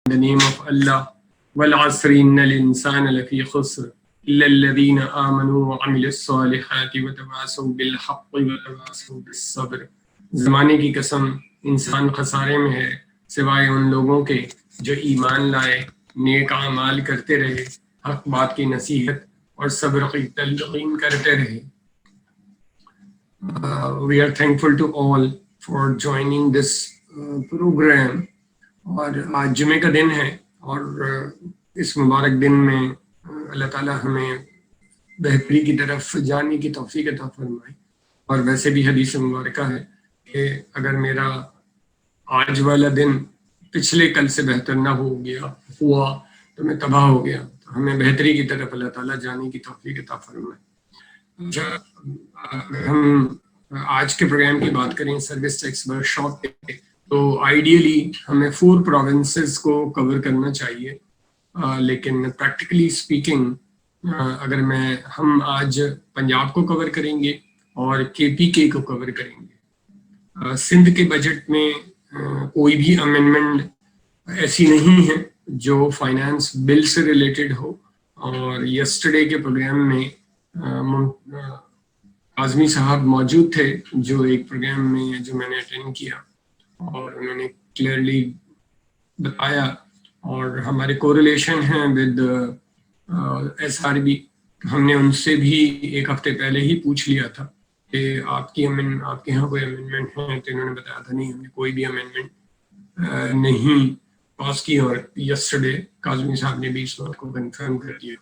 the name of Allah. وَالْعَصْرِ إِنَّ الْإِنسَانَ لَفِي خُسْرٍ إِلَّا الَّذِينَ آمَنُوا وَعَمِلُوا الصَّالِحَاتِ وَتَوَاصَوْا بِالْحَقِّ وَتَوَاصَوْا بِالصَّبْرِ. زمانے کی قسم انسان خسارے میں ہے سوائے ان لوگوں کے جو ایمان لائے، نیک اعمال کرتے رہے، حق بات کی نصیحت اور صبر کی تلقین کرتے رہے. We are thankful to all for joining this program. اور آج جمعے کا دن ہے اور اس مبارک دن میں اللہ تعالیٰ ہمیں بہتری کی طرف جانے کی توفیق عطا فرمائے. اور ویسے بھی حدیث مبارکہ ہے کہ اگر میرا آج والا دن پچھلے کل سے بہتر نہ ہوا تو میں تباہ ہو گیا. تو ہمیں بہتری کی طرف اللہ تعالیٰ جانے کی توفیق عطا فرمائے. ہم آج کے پروگرام کی بات کریں سروس ٹیکس ورک شاپ پہ، تو آئیڈیلی ہمیں 4 پروونسز کو کور کرنا چاہیے، لیکن پریکٹیکلی اسپیکنگ اگر ہم آج پنجاب کو کور کریں گے اور KPK کو کور کریں گے. سندھ کے بجٹ میں کوئی بھی امینڈمنٹ ایسی نہیں ہے جو فائنانس بل سے ریلیٹڈ ہو. اور یسٹرڈے کے پروگرام میں اعظمی صاحب موجود تھے جو ایک پروگرام میں جو میں نے اٹینڈ کیا، اور انہوں نے کلیئرلی بتایا، اور ہمارے کوریلیشن ہیں ود SRB. ہم نے ان سے بھی ایک ہفتے پہلے ہی پوچھ لیا تھا کہ آپ کے یہاں کوئی امینڈمنٹ ہے، تو انہوں نے بتایا تھا نہیں، ہم نے کوئی بھی امینڈمنٹ نہیں پاس کی. اور یسٹرڈے کاظمی صاحب نے بھی اس بات کو کنفرم کر دیا.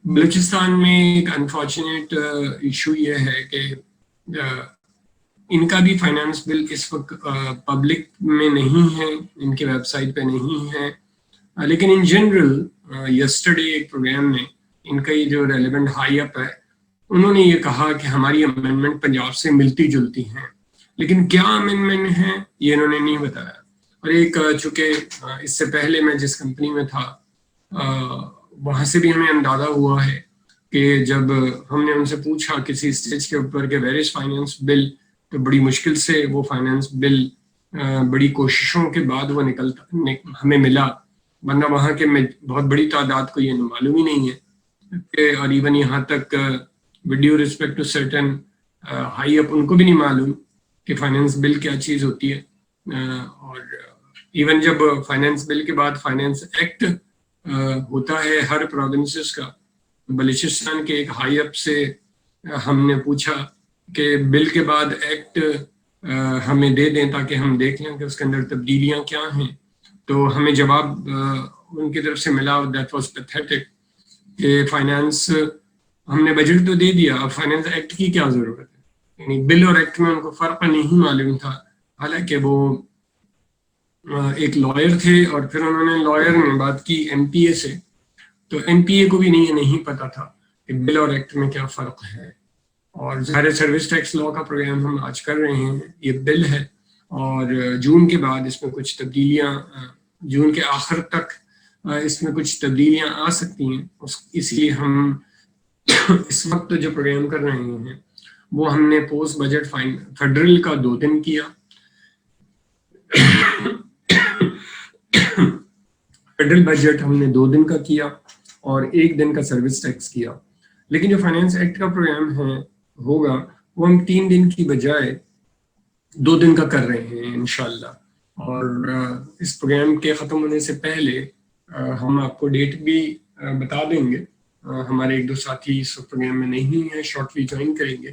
بلوچستان میں ایک انفارچونیٹ ایشو یہ ہے کہ ان کا بھی فائنانس بل اس وقت پبلک میں نہیں ہے، ان کے ویب سائٹ پہ نہیں ہے، لیکن ان جنرل یسٹرڈے ایک پروگرام میں ان کا یہ جو ریلیونٹ ہائی اپ ہے، انہوں نے یہ کہا کہ ہماری امینڈمنٹ پنجاب سے ملتی جلتی ہیں، لیکن کیا امینڈمنٹ ہیں یہ انہوں نے نہیں بتایا. اور ایک چونکہ اس سے پہلے میں جس کمپنی میں تھا وہاں سے بھی ہمیں اندازہ ہوا ہے کہ جب ہم نے ان سے پوچھا کسی اسٹیج کے اوپر کہ ویئر از فائنانس بل، تو بڑی مشکل سے وہ فائنانس بل بڑی کوششوں کے بعد وہ ہمیں ملا، ورنہ وہاں کے بہت بڑی تعداد کو یہ معلوم ہی نہیں ہے کہ، اور ایون یہاں تک with due respect to certain high up ان کو بھی نہیں معلوم کہ فائنانس بل کیا چیز ہوتی ہے. اور ایون جب فائنانس بل کے بعد فائنانس ایکٹ ہوتا ہے ہر پروونسز کا، بلوچستان کے ایک ہائی اپ سے ہم نے پوچھا کہ بل کے بعد ایکٹ ہمیں دے دیں تاکہ ہم دیکھ لیں کہ اس کے اندر تبدیلیاں کیا ہیں. تو ہمیں جواب ان کی طرف سے ملا، دیٹ واز پیتھیٹک، کہ فائنانس ہم نے بجٹ تو دے دیا، اب فائنانس ایکٹ کی کیا ضرورت ہے. یعنی بل اور ایکٹ میں ان کو فرق نہیں معلوم تھا، حالانکہ وہ ایک لائر تھے. اور پھر انہوں نے لائر نے بات کی MPA سے، تو MPA کو بھی نہیں پتا تھا کہ بل اور ایکٹ میں کیا فرق ہے. اور ظاہر سروس ٹیکس لا کا پروگرام ہم آج کر رہے ہیں، یہ بل ہے، اور جون کے بعد اس میں کچھ تبدیلیاں، جون کے آخر تک اس میں کچھ تبدیلیاں آ سکتی ہیں. اس لیے ہم اس وقت جو پروگرام کر رہے ہیں وہ ہم نے پوسٹ بجٹ فیڈرل کا 2 دن کیا، فیڈرل بجٹ ہم نے 2 دن کا کیا اور 1 دن کا سروس ٹیکس کیا. لیکن جو فائنانس ایکٹ کا پروگرام ہوگا وہ ہم 3 دن کی بجائے 2 دن کا کر رہے ہیں انشاءاللہ. اور اس پروگرام کے ختم ہونے سے پہلے ہم آپ کو ڈیٹ بھی بتا دیں گے. ہمارے 1-2 ساتھی اس پروگرام میں نہیں ہیں، شارٹلی جوائن کریں گے،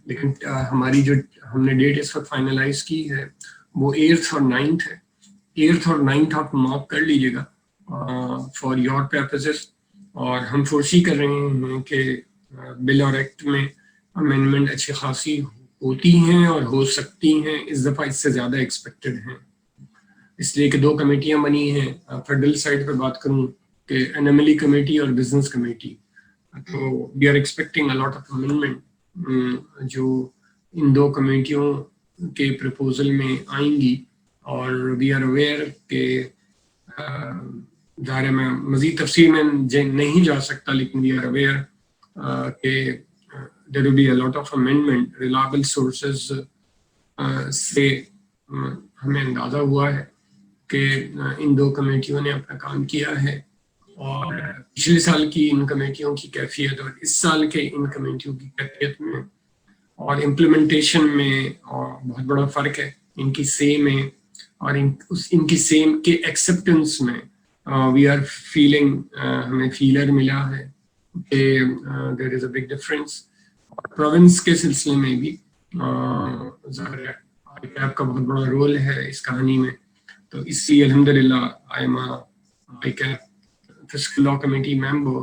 لیکن ہماری جو ہم نے ڈیٹ اس وقت فائنلائز کی ہے وہ 8 اور 9 ہے. 8 اور 9 آپ مارک کر لیجیے گا فار یور پرپزز. اور ہم فورسی کر رہے ہیں کہ بل اور ایکٹ میں امینڈمنٹ اچھی خاصی ہوتی ہیں اور ہو سکتی ہیں، اس دفعہ اس سے زیادہ ایکسپیکٹڈ ہیں، اس لیے کہ 2 کمیٹیاں بنی ہیں. فیڈرل سائڈ پہ بات کروں کہ انیملی کمیٹی اور بزنس کمیٹی، تو we are expecting a lot of amendment جو ان 2 کمیٹیوں کے پرپوزل میں آئیں گی. اور وی آر اویئر کہ ظاہر میں مزید تفصیل میں نہیں جا سکتا، لیکن وی آر اویئر کہ there will be a lot of amendment. reliable sources سے ہمیں اندازہ ہوا ہے کہ ان 2 کمیٹیوں نے اپنا کام کیا ہے اور پچھلے سال کی ان کمیٹیوں کی کیفیت اور اس سال کے ان کمیٹیوں کی کیفیت میں اور امپلیمنٹیشن میں اور بہت بڑا فرق ہے. ان کی سیم ہے اور ان کی سیم کے ایکسیپٹنس میں وی آر فیلنگ, ہمیں فیلر ملا ہے کہ دیر از اے بگ ڈفرینس. پروونس کے سلسلے میں بھی ظاہر ہے آئی کیپ کا بہت بڑا رول ہے اس کہانی میں. تو اس لیے الحمدللہ I am I keep fiscal law committee member,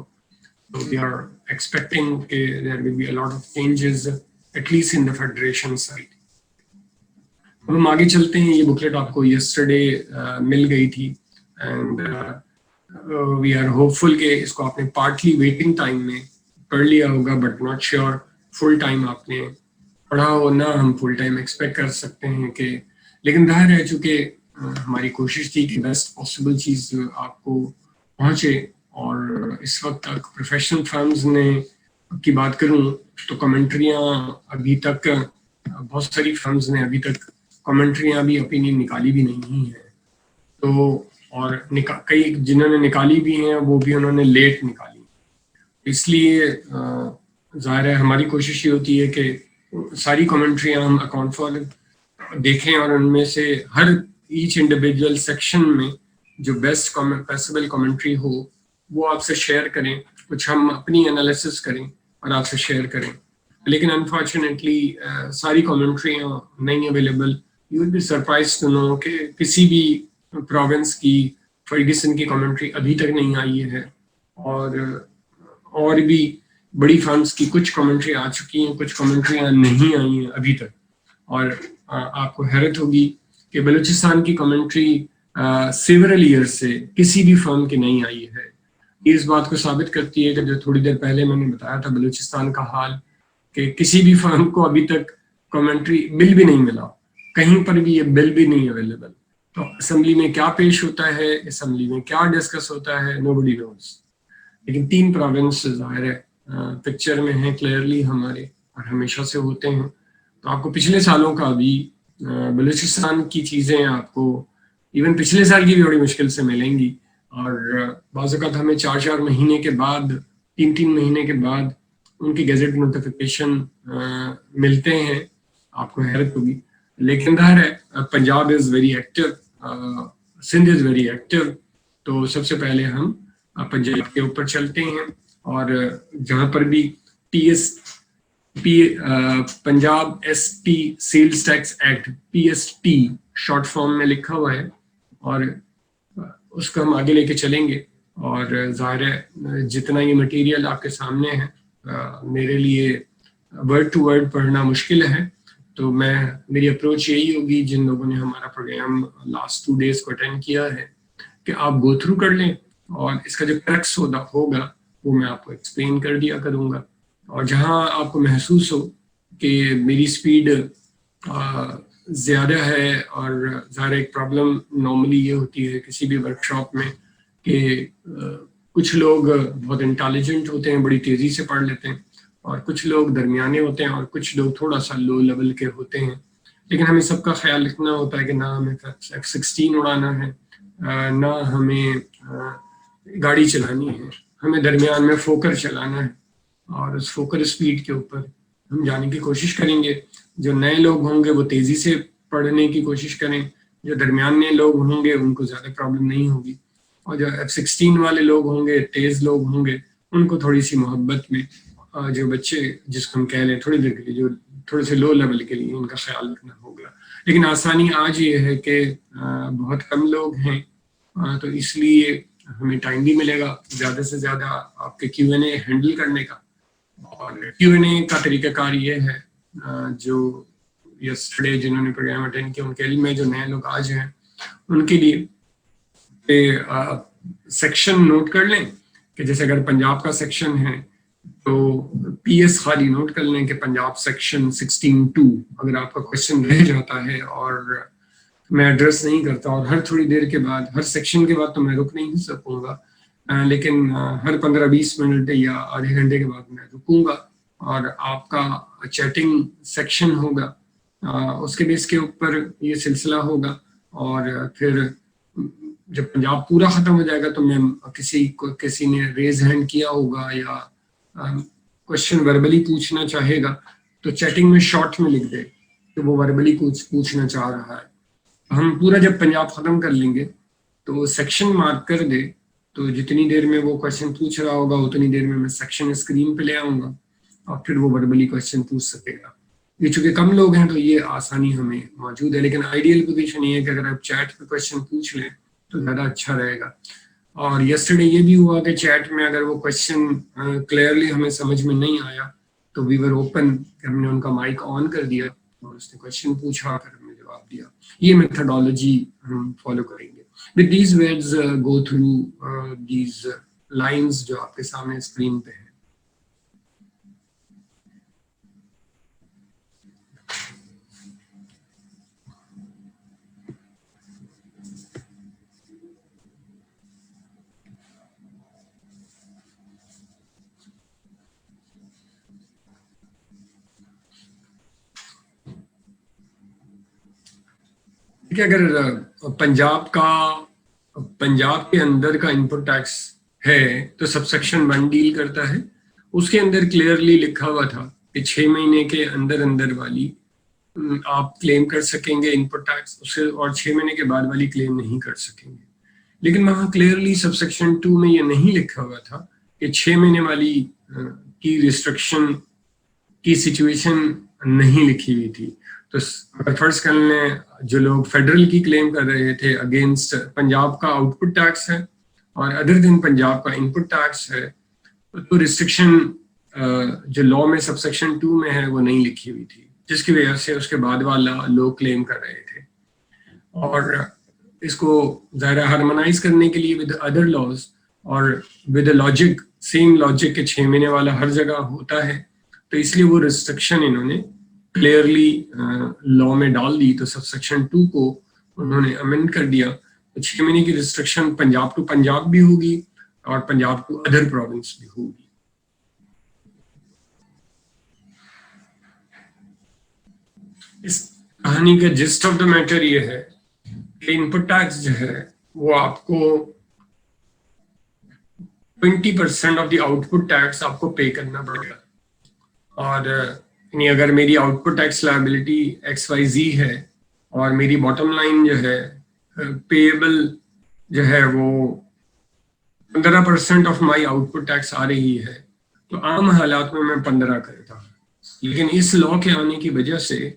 so we are expecting there will be a lot of changes at least in the federation side. اب ہم آگے چلتے ہیں. یہ بکلیٹ آپ کو یسٹرڈے مل گئی تھی اینڈ وی آر ہوپ فل کہ اس کو آپ نے پارٹلی ویٹنگ ٹائم میں پڑھ لیا ہوگا, but not sure full time آپ نے پڑھا ہو. نہ ہم فل ٹائم ایکسپیکٹ کر سکتے ہیں کہ, لیکن ظاہر ہے چونکہ ہماری کوشش تھی کہ بیسٹ پاسبل چیز آپ کو پہنچے. اور اس وقت تک پروفیشنل فرمز نے کی بات کروں تو کمنٹریاں ابھی تک بہت ساری فرمز نے ابھی تک کمنٹریاں بھی اوپینین نکالی بھی نہیں ہیں. تو اور کئی جنہوں نے نکالی بھی ہیں وہ بھی انہوں نے لیٹ نکالی. اس لیے ظاہر ہے ہماری کوشش یہ ہوتی ہے کہ ساری کمنٹریاں ہم اکاؤنٹ فار دیکھیں اور ان میں سے ہر ایچ انڈیویجول سیکشن میں جو بیسٹ پاسبل کمنٹری ہو وہ آپ سے شیئر کریں, کچھ ہم اپنی انالیسس کریں اور آپ سے شیئر کریں. لیکن انفارچونیٹلی ساری کمنٹریاں نہیں available. You will be surprise to know کہ کسی بھی پروونس کی فرگسن کی کمنٹری ابھی تک نہیں آئی ہے, اور بھی بڑی فرمز کی کچھ کمنٹری آ چکی ہیں, کچھ کمنٹریاں نہیں آئی ہیں ابھی تک. اور آپ کو حیرت ہوگی کہ بلوچستان کی کمنٹری سیورل ایئر سے کسی بھی فرم کی نہیں آئی ہے. یہ اس بات کو ثابت کرتی ہے کہ جو تھوڑی دیر پہلے میں نے بتایا تھا بلوچستان کا حال, کہ کسی بھی فرم کو ابھی تک کمنٹری بل بھی نہیں ملا, کہیں پر بھی یہ بل بھی نہیں اویلیبل. تو اسمبلی میں کیا پیش ہوتا ہے, اسمبلی میں کیا ڈسکس ہوتا ہے, نوبڈی نوز. لیکن 3 پروونس ظاہر ہے پکچر میں ہیں کلیئرلی ہمارے اور ہمیشہ سے ہوتے ہیں. تو آپ کو پچھلے سالوں کا بھی بلوچستان کی چیزیں آپ کو ایون پچھلے سال کی بھی بڑی مشکل سے ملیں گی. اور بعض اوقات ہمیں 4 مہینے کے بعد 3 مہینے کے بعد ان کی گیزٹ نوٹیفیکیشن ملتے ہیں. آپ کو حیرت ہوگی, لیکن ظاہر ہے Punjab is very active, Sindh is very active. تو سب سے پہلے ہم پنجاب کے اوپر چلتے ہیں اور جہاں پر بھی Punjab S T sales tax act PST short form میں لکھا ہوا ہے اور اس کو ہم آگے لے کے چلیں گے. اور ظاہر ہے جتنا یہ مٹیریل آپ کے سامنے ہے میرے لیے ورڈ ٹو ورڈ پڑھنا مشکل ہے, تو میری اپروچ یہی ہوگی جن لوگوں نے ہمارا پروگرام لاسٹ 2 days کو اٹینڈ کیا ہے کہ آپ گو تھرو کر لیں اور اس کا جو کریکس ہوگا وہ میں آپ کو ایکسپلین کر دیا کروں گا. اور جہاں آپ کو محسوس ہو کہ میری سپیڈ زیادہ ہے, اور ظاہر ایک پرابلم نارملی یہ ہوتی ہے کسی بھی ورک شاپ میں کہ کچھ لوگ بہت انٹیلیجنٹ ہوتے ہیں, بڑی تیزی سے پڑھ لیتے ہیں, اور کچھ لوگ درمیانے ہوتے ہیں, اور کچھ لوگ تھوڑا سا لو لیول کے ہوتے ہیں. لیکن ہمیں سب کا خیال رکھنا ہوتا ہے کہ نہ ہمیں F-16 اڑانا ہے, نہ ہمیں گاڑی چلانی ہے, ہمیں درمیان میں فوکر چلانا ہے. اور اس فوکر اسپیڈ کے اوپر ہم جانے کی کوشش کریں گے. جو نئے لوگ ہوں گے وہ تیزی سے پڑھنے کی کوشش کریں, جو درمیانے لوگ ہوں گے ان کو زیادہ پرابلم نہیں ہوگی, اور جو F-16 والے لوگ ہوں گے, تیز لوگ ہوں گے, ان کو تھوڑی سی محبت میں جو بچے جس کو ہم کہہ لیں تھوڑی دیر کے لیے جو تھوڑے سے لو لیول کے لیے ان کا خیال رکھنا ہوگا. لیکن آسانی آج یہ ہے کہ بہت کم لوگ ہیں, تو اس لیے ہمیں ٹائم بھی ملے گا زیادہ سے زیادہ آپ کے Q&A ہینڈل کرنے کا. اور Q&A کا طریقہ کار یہ ہے, جو یسٹرڈے جنہوں نے پروگرام اٹینڈ کیا ان کے علم میں, جو نئے لوگ آج ہیں ان کے لیے سیکشن نوٹ کر لیں کہ جیسے اگر پنجاب کا سیکشن ہے تو PS خالی نوٹ کر لیں کہ پنجاب سیکشن 16(2). اگر آپ کا کوشچن رہ جاتا ہے اور میں ایڈریس نہیں کرتا, اور ہر تھوڑی دیر کے بعد ہر سیکشن کے بعد تو میں رک نہیں سکوں گا, لیکن ہر 15-20 منٹ یا آدھے گھنٹے کے بعد میں رکوں گا اور آپ کا چیٹنگ سیکشن ہوگا, اس کے بیس کے اوپر یہ سلسلہ ہوگا. اور پھر جب پنجاب پورا ختم ہو جائے گا تو میں کسی نے ریز ہینڈ کیا ہوگا یا کوشچن وربلی پوچھنا چاہے گا تو چیٹنگ میں شارٹ میں لکھ دے کہ وہ وربلی پوچھنا چاہ رہا ہے. ہم پورا جب پنجاب ختم کر لیں گے تو سیکشن مارک کر دے تو جتنی دیر میں وہ کوشچن پوچھ رہا ہوگا اتنی دیر میں سیکشن اسکرین پہ لے آؤں گا اور پھر وہ وربلی کوشچن پوچھ سکے گا. یہ چونکہ کم لوگ ہیں تو یہ آسانی ہمیں موجود ہے, لیکن آئیڈیل پوزیشن یہ ہے کہ اگر آپ چیٹ پہ کوشچن پوچھ لیں تو زیادہ اچھا رہے گا. اور یسٹرڈے یہ بھی ہوا کہ چیٹ میں اگر وہ کوشچن کلیئرلی ہمیں سمجھ میں نہیں آیا تو وی ور اوپن, ہم نے ان کا مائک آن کر دیا اور اس نے کوشچن پوچھا پھر ہم نے جواب دیا. یہ میتھڈالوجی ہم فالو کریں گے. With these words, go through these lines جو آپ کے سامنے اسکرین پہ ہیں. کہ اگر پنجاب کے اندر کا انپٹ ٹیکس ہے تو سب سیکشن 1 ڈیل کرتا ہے. اس کے اندر کلیئرلی لکھا ہوا تھا کہ 6 مہینے کے اندر والی آپ کلیم کر سکیں گے انپٹ ٹیکس, اسے اور 6 مہینے کے بعد والی کلیم نہیں کر سکیں گے. لیکن وہاں کلیئرلی سب سیکشن 2 میں یہ نہیں لکھا ہوا تھا کہ 6 مہینے والی کی ریسٹرکشن کی سچویشن نہیں لکھی ہوئی تھی. تو اگر فرض کر لیں جو لوگ فیڈرل کی کلیم کر رہے تھے اگینسٹ پنجاب کا آؤٹ پٹ ٹیکس ہے اور ادر دین پنجاب کا ان پٹ ٹیکس ہے تو ریسٹرکشن جو لا میں سب سیکشن 2 میں ہے وہ نہیں لکھی ہوئی تھی, جس کی وجہ سے اس کے بعد والا لوگ کلیم کر رہے تھے. اور اس کو ظاہر ہارمونائز کرنے کے لیے ود ادر لاز اور with a logic, same logic کہ 6 مہینے والا ہر جگہ ہوتا ہے, تو اس لیے وہ ریسٹرکشن انہوں نے کلیئرلی لا میں ڈال دی. تو سب سیکشن 2 کو انہوں نے امینڈ کر دیا. 6 مہینے کی ریسٹرکشن پنجاب ٹو پنجاب بھی ہوگی اور پنجاب ٹو ادر پروونس بھی ہوگی. اس کہانی کا جسٹ آف دا میٹر یہ ہے کہ انپٹ ٹیکس جو ہے وہ آپ کو 20% of the output tax آپ کو پے کرنا پڑے گا. اور یعنی اگر میری output tax liability XYZ ہے اور میری باٹم لائن جو ہے پیبل جو ہے وہ 15% of my output tax آ رہی ہے تو عام حالات میں 15 کرتا ہوں. لیکن اس لا کے آنے کی وجہ سے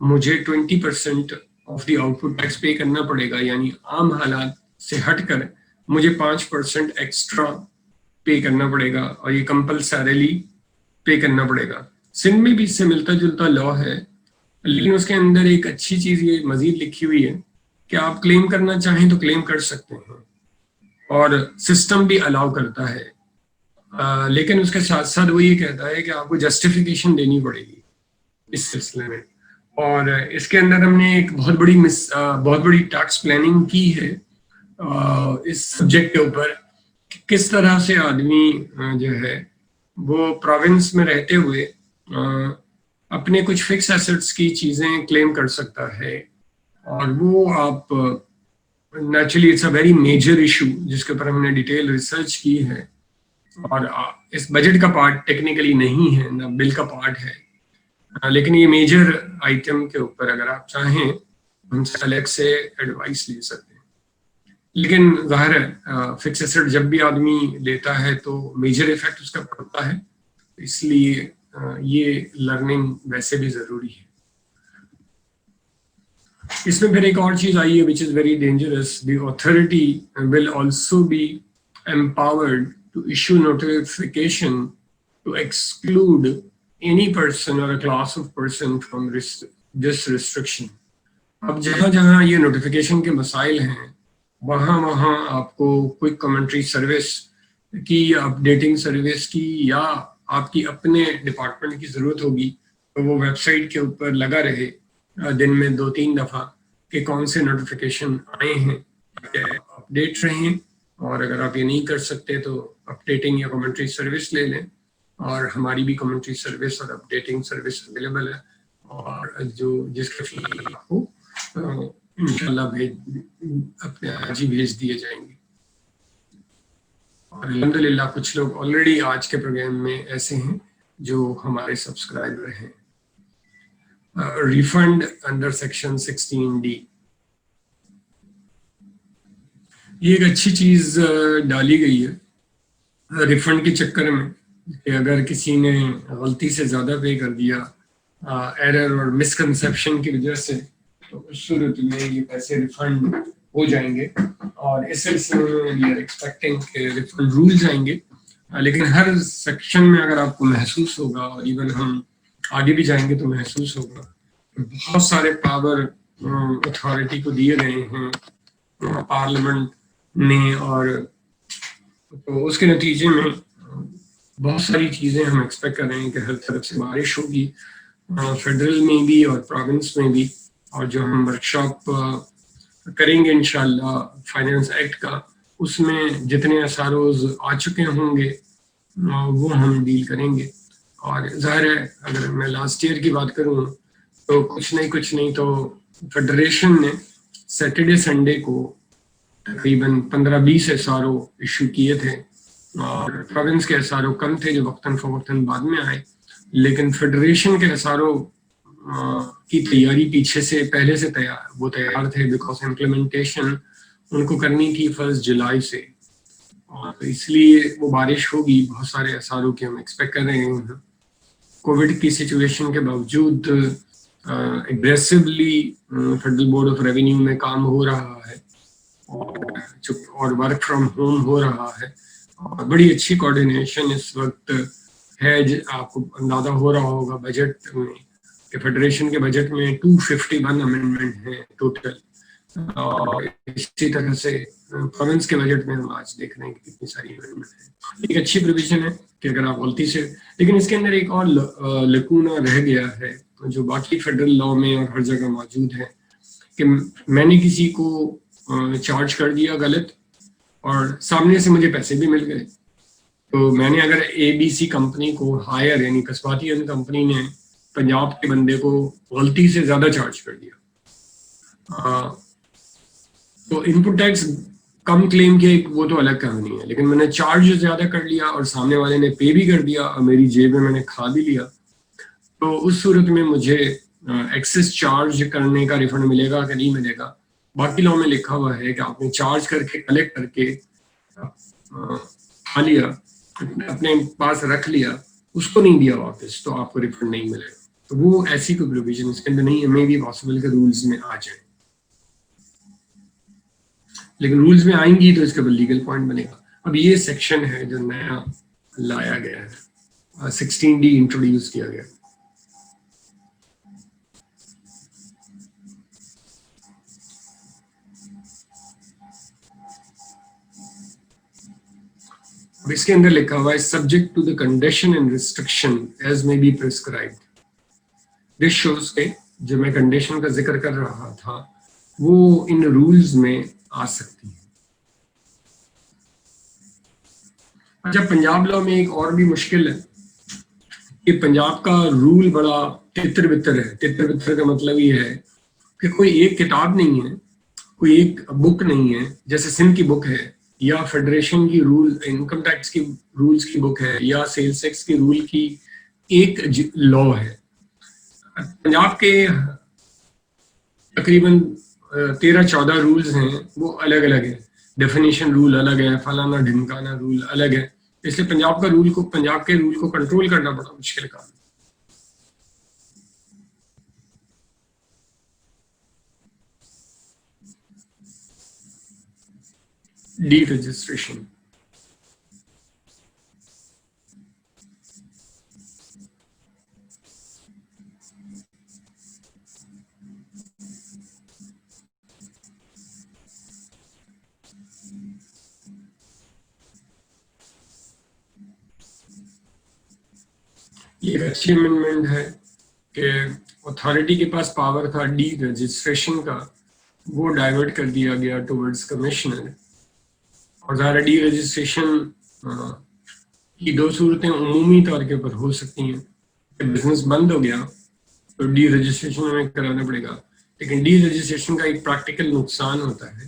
مجھے 20% of the output tax pay کرنا پڑے گا, یعنی عام حالات سے ہٹ کر مجھے 5% ایکسٹرا پے کرنا پڑے گا اور یہ کمپلسریلی پے کرنا پڑے گا. سندھ میں بھی اس سے ملتا جلتا لا ہے, لیکن اس کے اندر ایک اچھی چیز یہ مزید لکھی ہوئی ہے کہ آپ کلیم کرنا چاہیں تو کلیم کر سکتے ہیں اور سسٹم بھی الاؤ کرتا ہے, لیکن اس کے ساتھ ساتھ وہ یہ کہتا ہے کہ آپ کو جسٹیفیکیشن دینی پڑے گی اس سلسلے میں. اور اس کے اندر ہم نے ایک بہت بڑی ٹیکس پلاننگ کی ہے اس سبجیکٹ کے اوپر, کس طرح سے آدمی جو ہے وہ پروونس میں رہتے ہوئے اپنے کچھ فکس ایسٹس کی چیزیں کلیم کر سکتا ہے. اور وہ آپ naturally it's a very major issue جس کے اوپر ہم نے ڈیٹیل ریسرچ کی ہے, اور اس بجٹ کا پارٹ ٹیکنیکلی نہیں ہے نہ بل کا پارٹ ہے, لیکن یہ میجر آئٹم کے اوپر اگر آپ چاہیں ہم سے الگ سے ایڈوائس لے سکتے ہیں. لیکن ظاہر ہے فکس ایسٹ جب بھی آدمی لیتا ہے تو میجر ایفیکٹ اس کا پڑتا ہے, اس لیے یہ لرننگ ویسے بھی ضروری ہے. اس میں پھر ایک اور چیز آئی ہے which is very dangerous. The authority will also be empowered to issue notification to exclude any person or a class of person from this restriction. اب جہاں جہاں یہ نوٹیفیکیشن کے مسائل ہیں وہاں آپ کو کوئک کمنٹری سروس کی یا اپڈیٹنگ سروس کی یا آپ کی اپنے ڈپارٹمنٹ کی ضرورت ہوگی تو وہ ویب سائٹ کے اوپر لگا رہے دن میں 2-3 دفعہ کہ کون سے نوٹیفیکیشن آئے ہیں, اپڈیٹ رہیں. اور اگر آپ یہ نہیں کر سکتے تو اپڈیٹنگ یا کمنٹری سروس لے لیں, اور ہماری بھی کمنٹری سروس اور اپڈیٹنگ سروس اویلیبل ہے, اور جو جس کے فی آپ کو انشاءاللہ اپنے آج ہی بھیج دیے جائیں گے. اور الحمدللہ کچھ لوگ آلریڈی آج کے پروگرام میں ایسے ہیں جو ہمارے سبسکرائبر ہیں. ریفنڈ انڈر سیکشن 16D یہ ایک اچھی چیز ڈالی گئی ہے ریفنڈ کے چکر میں کہ اگر کسی نے غلطی سے زیادہ پے کر دیا ایرر اور مسکنسیپشن کی وجہ سے تو اس صورت میں یہ پیسے ریفنڈ ہو جائیں گے. اور اس سلسلے میں وی آر ایکسپیکٹنگ کہ ریفنڈ رولز آئیں گے. لیکن ہر سیکشن میں اگر آپ کو محسوس ہوگا اور ایون ہم آگے بھی جائیں گے تو محسوس ہوگا بہت سارے پاور اتھارٹی کو دیے گئے ہیں پارلیمنٹ نے اور تو اس کے نتیجے میں بہت ساری چیزیں ہم ایکسپیکٹ کر رہے ہیں کہ ہر طرف سے بارش ہوگی فیڈرل میں بھی اور پروونس میں بھی. اور جو ہم ورک شاپ کریں گے انشاءاللہ فائنانس ایکٹ کا اس میں جتنے اساروز آ چکے ہوں گے وہ ہم ڈیل کریں گے. اور ظاہر ہے اگر میں لاسٹ ایئر کی بات کروں تو کچھ نہیں تو فیڈریشن نے سیٹرڈے سنڈے کو تقریباً 15-20 SRO ایشو کیے تھے اور پروونس کے SRO کم تھے جو وقتاً فوقتاً بعد میں آئے. لیکن فیڈریشن کے SRO کی تیاری پیچھے سے پہلے سے تیار تھے بیکاز امپلیمنٹیشن ان کو کرنی تھی 1 جولائی سے. اور اس لیے وہ بارش ہوگی بہت سارے SRO کی ہم ایکسپیکٹ کر رہے ہیں. کووڈ کی سچویشن کے باوجود aggressively federal board of revenue میں کام ہو رہا ہے اور ورک فرام ہوم ہو رہا ہے. اور بڑی اچھی کوآرڈینیشن اس وقت ہے. آپ کو اندازہ ہو رہا ہوگا بجٹ میں کہ فیڈریشن کے بجٹ میں 251 امینڈمنٹ ہیں ٹوٹل. اور اسی طرح سے پروونس کے بجٹ میں ہم آج دیکھ رہے ہیں کہ کتنی ساری امینڈمنٹ ہیں. ایک اچھی پروویژن ہے کہ اگر آپ غلطی سے لیکن اس کے اندر ایک اور لکونہ رہ گیا ہے جو باقی فیڈرل لا میں اور ہر جگہ موجود ہے کہ میں نے کسی کو چارج کر دیا غلط اور سامنے سے مجھے پیسے بھی مل گئے. تو میں نے اگر ABC کمپنی کو ہائر یعنی کسباتین کمپنی نے پنجاب کے بندے کو غلطی سے زیادہ چارج کر دیا تو ان پٹ ٹیکس کم کلیم کے وہ تو الگ کہانی ہے. لیکن میں نے چارج زیادہ کر لیا اور سامنے والے نے پے بھی کر دیا اور میری جیب میں نے کھا بھی لیا تو اس صورت میں مجھے ایکسس چارج کرنے کا ریفنڈ ملے گا کہ نہیں ملے گا. باقی لاء میں لکھا ہوا ہے کہ آپ نے چارج کر کے کلیکٹ کر کے کھا لیا اپنے پاس رکھ لیا اس کو نہیں دیا واپس تو آپ کو ریفنڈ نہیں ملے گا. تو وہ ایسی کوئی پروویژن اس کے اندر نہیں ہے. میں بھی پاسبل کہ رولز میں آ جائیں لیکن رولز میں آئیں گی تو اس کا لیگل پوائنٹ بنے گا. اب یہ سیکشن ہے جو نیا لایا گیا ہے 16D انٹروڈیوس کیا گیا. اب اس کے اندر لکھا ہوا ہے subject to the condition and restriction as may be prescribed. This shows کے جو میں کنڈیشن کا ذکر کر رہا تھا وہ ان رولز میں آ سکتی ہیں. اچھا پنجاب لا میں ایک اور بھی مشکل ہے کہ پنجاب کا رول بڑا تتر بتر ہے. تتر بتر کا مطلب یہ ہے کہ کوئی ایک کتاب نہیں ہے کوئی ایک بک نہیں ہے جیسے سندھ کی بک ہے یا فیڈریشن کی رول انکم ٹیکس کی رولز کی بک ہے یا سیلز ٹیکس کی رول کی ایک لا ہے. پنجاب کے تقریباً 13-14 رولز ہیں وہ الگ الگ ہیں. ڈیفینیشن رول الگ ہے فلانا ڈھمکانا رول الگ ہے. اس لیے پنجاب کے رول کو کنٹرول کرنا بڑا مشکل کام ہے. ڈی رجسٹریشن یہ ایک اچھی امینڈمنٹ ہے کہ اتھارٹی کے پاس پاور تھا ڈی رجسٹریشن کا وہ ڈائیورٹ کر دیا گیا ٹورڈز کمشنر. اور ظاہر ڈی رجسٹریشن کی دو صورتیں عمومی طور کے اوپر ہو سکتی ہیں کہ بزنس بند ہو گیا تو ڈی رجسٹریشن ہمیں کرانا پڑے گا. لیکن ڈی رجسٹریشن کا ایک پریکٹیکل نقصان ہوتا ہے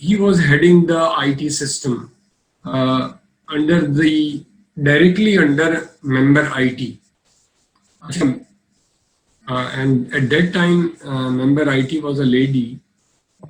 he was heading the IT system under the directly under member IT. And at that time member IT was a lady,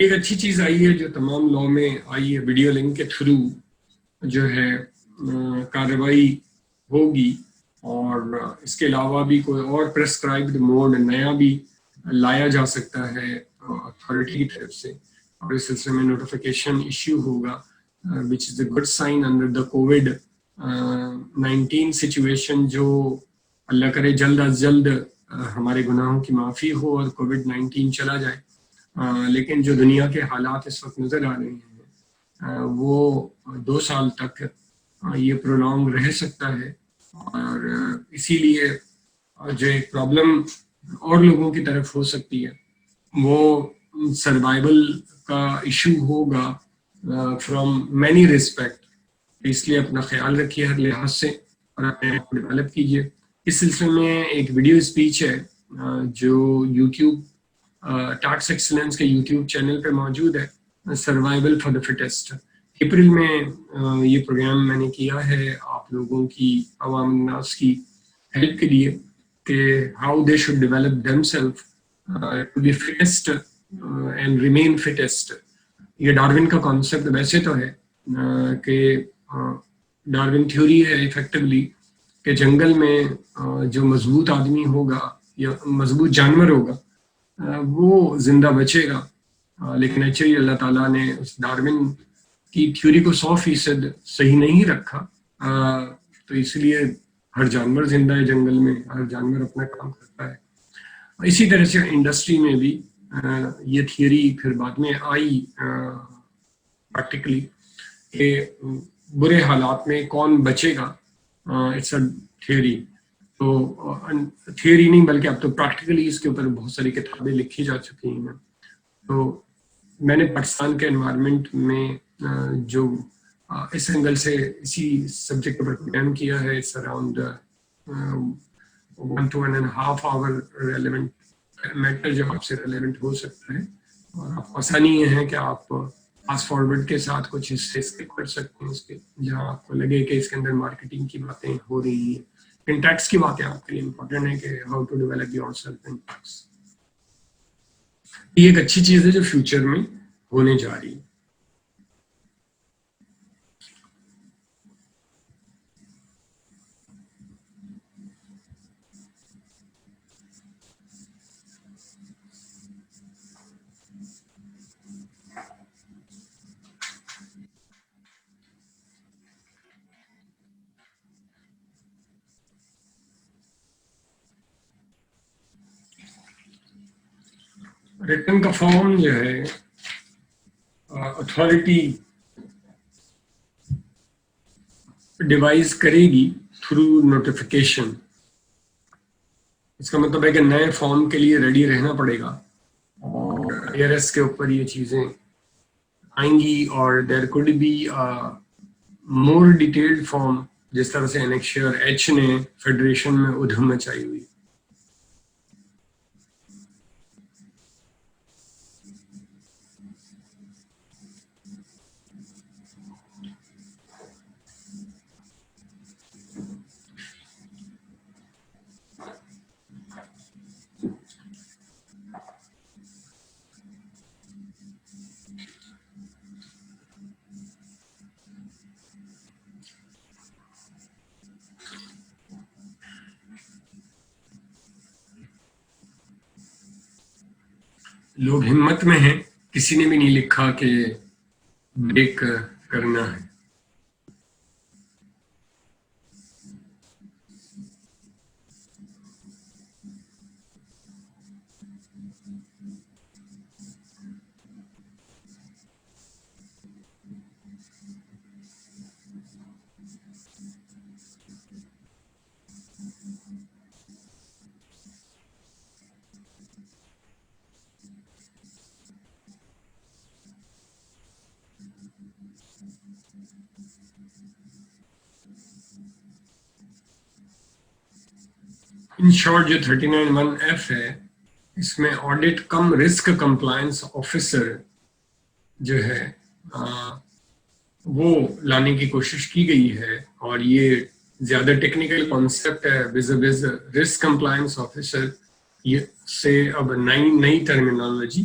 ایک اچھی چیز آئی ہے جو تمام لاء میں آئی ہے، ویڈیو لنک کے تھرو جو ہے کارروائی ہوگی، اور اس کے علاوہ بھی کوئی اور پرسکرائبڈ موڈ نیا بھی لایا جا سکتا ہے اتھارٹی کی طرف سے، اور اس سلسلے میں نوٹیفیکیشن ایشو ہوگا، which is a good sign under the COVID 19 situation, جو اللہ کرے جلد از جلد ہمارے گناہوں کی معافی ہو اور کووڈ 19 چلا جائے. لیکن جو دنیا کے حالات اس وقت نظر آ رہے ہیں وہ 2 سال تک یہ پرولونگ رہ سکتا ہے، اور اسی لیے جو ایک پرابلم اور لوگوں کی طرف ہو سکتی ہے وہ سروائیول کا ایشو ہوگا فرام مینی ریسپیکٹ. اس لیے اپنا خیال رکھیے ہر لحاظ سے اور اپنے آپ کو ڈیولپ کیجیے. اس سلسلے میں ایک ویڈیو اسپیچ ہے جو یوٹیوب ٹیکس ایکسلنس کے یوٹیوب چینل پہ موجود ہے، survival for the fittest. April میں یہ پروگرام میں نے کیا ہے آپ لوگوں کی، عوام الناس کی ہیلپ کے لیے، کہ how they should develop them self to be fittest and remain fittest. یہ ڈارون کا کانسیپٹ ویسے تو ہے کہ ڈارون تھیوری ہے افیکٹولی کہ جنگل میں جو مضبوط آدمی ہوگا یا مضبوط جانور ہوگا وہ زندہ بچے گا، لیکن ایکچولی اللہ تعالیٰ نے اس ڈارون کی تھیوری کو 100% صحیح نہیں رکھا، تو اس لیے ہر جانور زندہ ہے جنگل میں، ہر جانور اپنا کام کرتا ہے. اسی طرح سے انڈسٹری میں بھی یہ تھیوری پھر بعد میں آئی پریکٹیکلی کہ برے حالات میں کون بچے گا. اٹس اے تھیوری، تو تھیوری نہیں بلکہ اب تو پریکٹیکلی اس کے اوپر بہت ساری کتابیں لکھی جا چکی ہیں. تو میں نے پاکستان کے انوائرمنٹ میں جو اس اینگل سے اسی سبجیکٹ پر پروگرام کیا ہے، it's around 1 to 1.5 hour relevant matter جو آپ سے ریلیونٹ ہو سکتا ہے، اور آپ کو آسانی یہ ہے کہ آپ فاسٹ فارورڈ کے ساتھ کچھ حصے اسکپ کر سکتے ہیں اس کے، جہاں آپ کو لگے کہ اس کے اندر مارکیٹنگ کی باتیں ہو رہی ہیں. ان ٹیکس کی باتیں آپ کے لیے امپورٹنٹ ہے کہ how to develop yourself in tax. یہ ایک اچھی چیز ہے جو فیوچر میں ہونے جا رہی ہے. ریٹن کا فارم جو ہے اتھارٹی ڈیوائز کرے گی تھرو نوٹیفیکیشن. اس کا مطلب ہے کہ نئے فارم کے لیے ریڈی رہنا پڑے گا، اور ARS کے اوپر یہ چیزیں آئیں گی، اور there could be more detailed form, جس طرح سے انیکشیئر ایچ نے فیڈریشن میں ادھم مچائی ہوئی. لوگ ہمت میں ہیں، کسی نے بھی نہیں لکھا کہ بریک کرنا ہے. ان شارٹ جو 39(1)(f) ہے، اس میں آڈٹ کم رسک کمپلائنس آفیسر جو ہے وہ لانے کی کوشش کی گئی ہے، اور یہ زیادہ ٹیکنیکل کانسیپٹ ہے. رسک کمپلائنس آفیسر یہ سے اب نئی terminology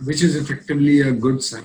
which is effectively a good sign.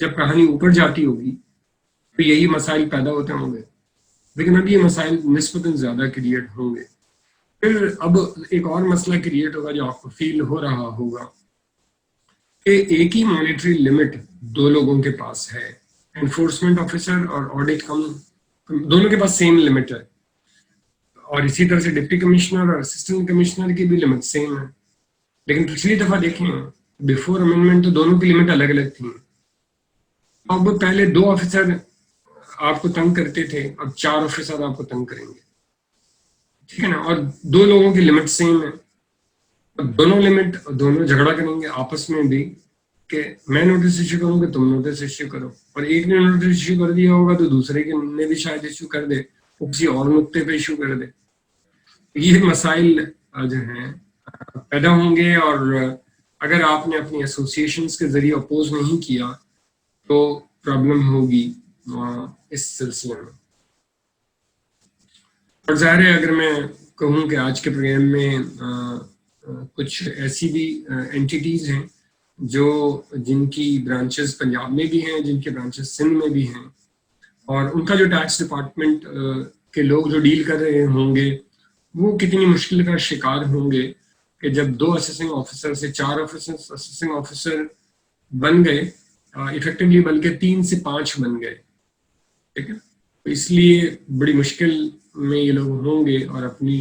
جب کہانی اوپر جاتی ہوگی تو یہی مسائل پیدا ہوتے ہوں گے، لیکن اب یہ مسائل نسبتاً زیادہ کریٹ ہوں گے. پھر اب ایک اور مسئلہ کریٹ ہوگا جو آپ کو فیل ہو رہا ہوگا کہ ایک ہی مانیٹری لمٹ دو لوگوں کے پاس ہے، انفورسمنٹ آفیسر اور آڈٹ دونوں کے پاس سیم لمٹ ہے، اور اسی طرح سے ڈپٹی کمشنر اور اسسٹنٹ کمشنر کی بھی لمٹ سیم ہے. لیکن پچھلی دفعہ دیکھیں بیفور امینڈمنٹ تو دونوں کی لمٹ الگ الگ تھیں. اب پہلے 2 آفیسر آپ کو تنگ کرتے تھے، اب 4 آفیسر آپ کو تنگ کریں گے، ٹھیک ہے نا، اور 2 لوگوں کی لمٹ سیم ہے. اب دونوں جھگڑا کریں گے آپس میں بھی کہ میں نوٹس ایشو کروں گا، تم نوٹس ایشو کرو، اور ایک نے نوٹس ایشو کر دیا ہوگا تو دوسرے کے نے بھی شاید ایشو کر دے، وہ کسی اور نقطے پہ ایشو کر دے. یہ مسائل جو ہیں پیدا ہوں گے، اور اگر آپ نے اپنی ایسوسیشنز کے ذریعے اپوز نہیں کیا تو پرابلم ہوگی اس سلسلے میں. اور ظاہر ہے اگر میں کہوں کہ آج کے پروگرام میں کچھ ایسی بھی اینٹیٹیز ہیں جن کی برانچز پنجاب میں بھی ہیں، جن کے برانچز سندھ میں بھی ہیں، اور ان کا جو ٹیکس ڈپارٹمنٹ کے لوگ جو ڈیل کر رہے ہوں گے وہ کتنی مشکل کا شکار ہوں گے کہ جب 2 اسیسنگ آفیسر سے 4 اسیسنگ آفیسر بن گئے ایفیکٹولی، بلکہ 3 سے 5 بن گئے. ٹھیک ہے، تو اس لیے بڑی مشکل میں یہ لوگ ہوں گے، اور اپنی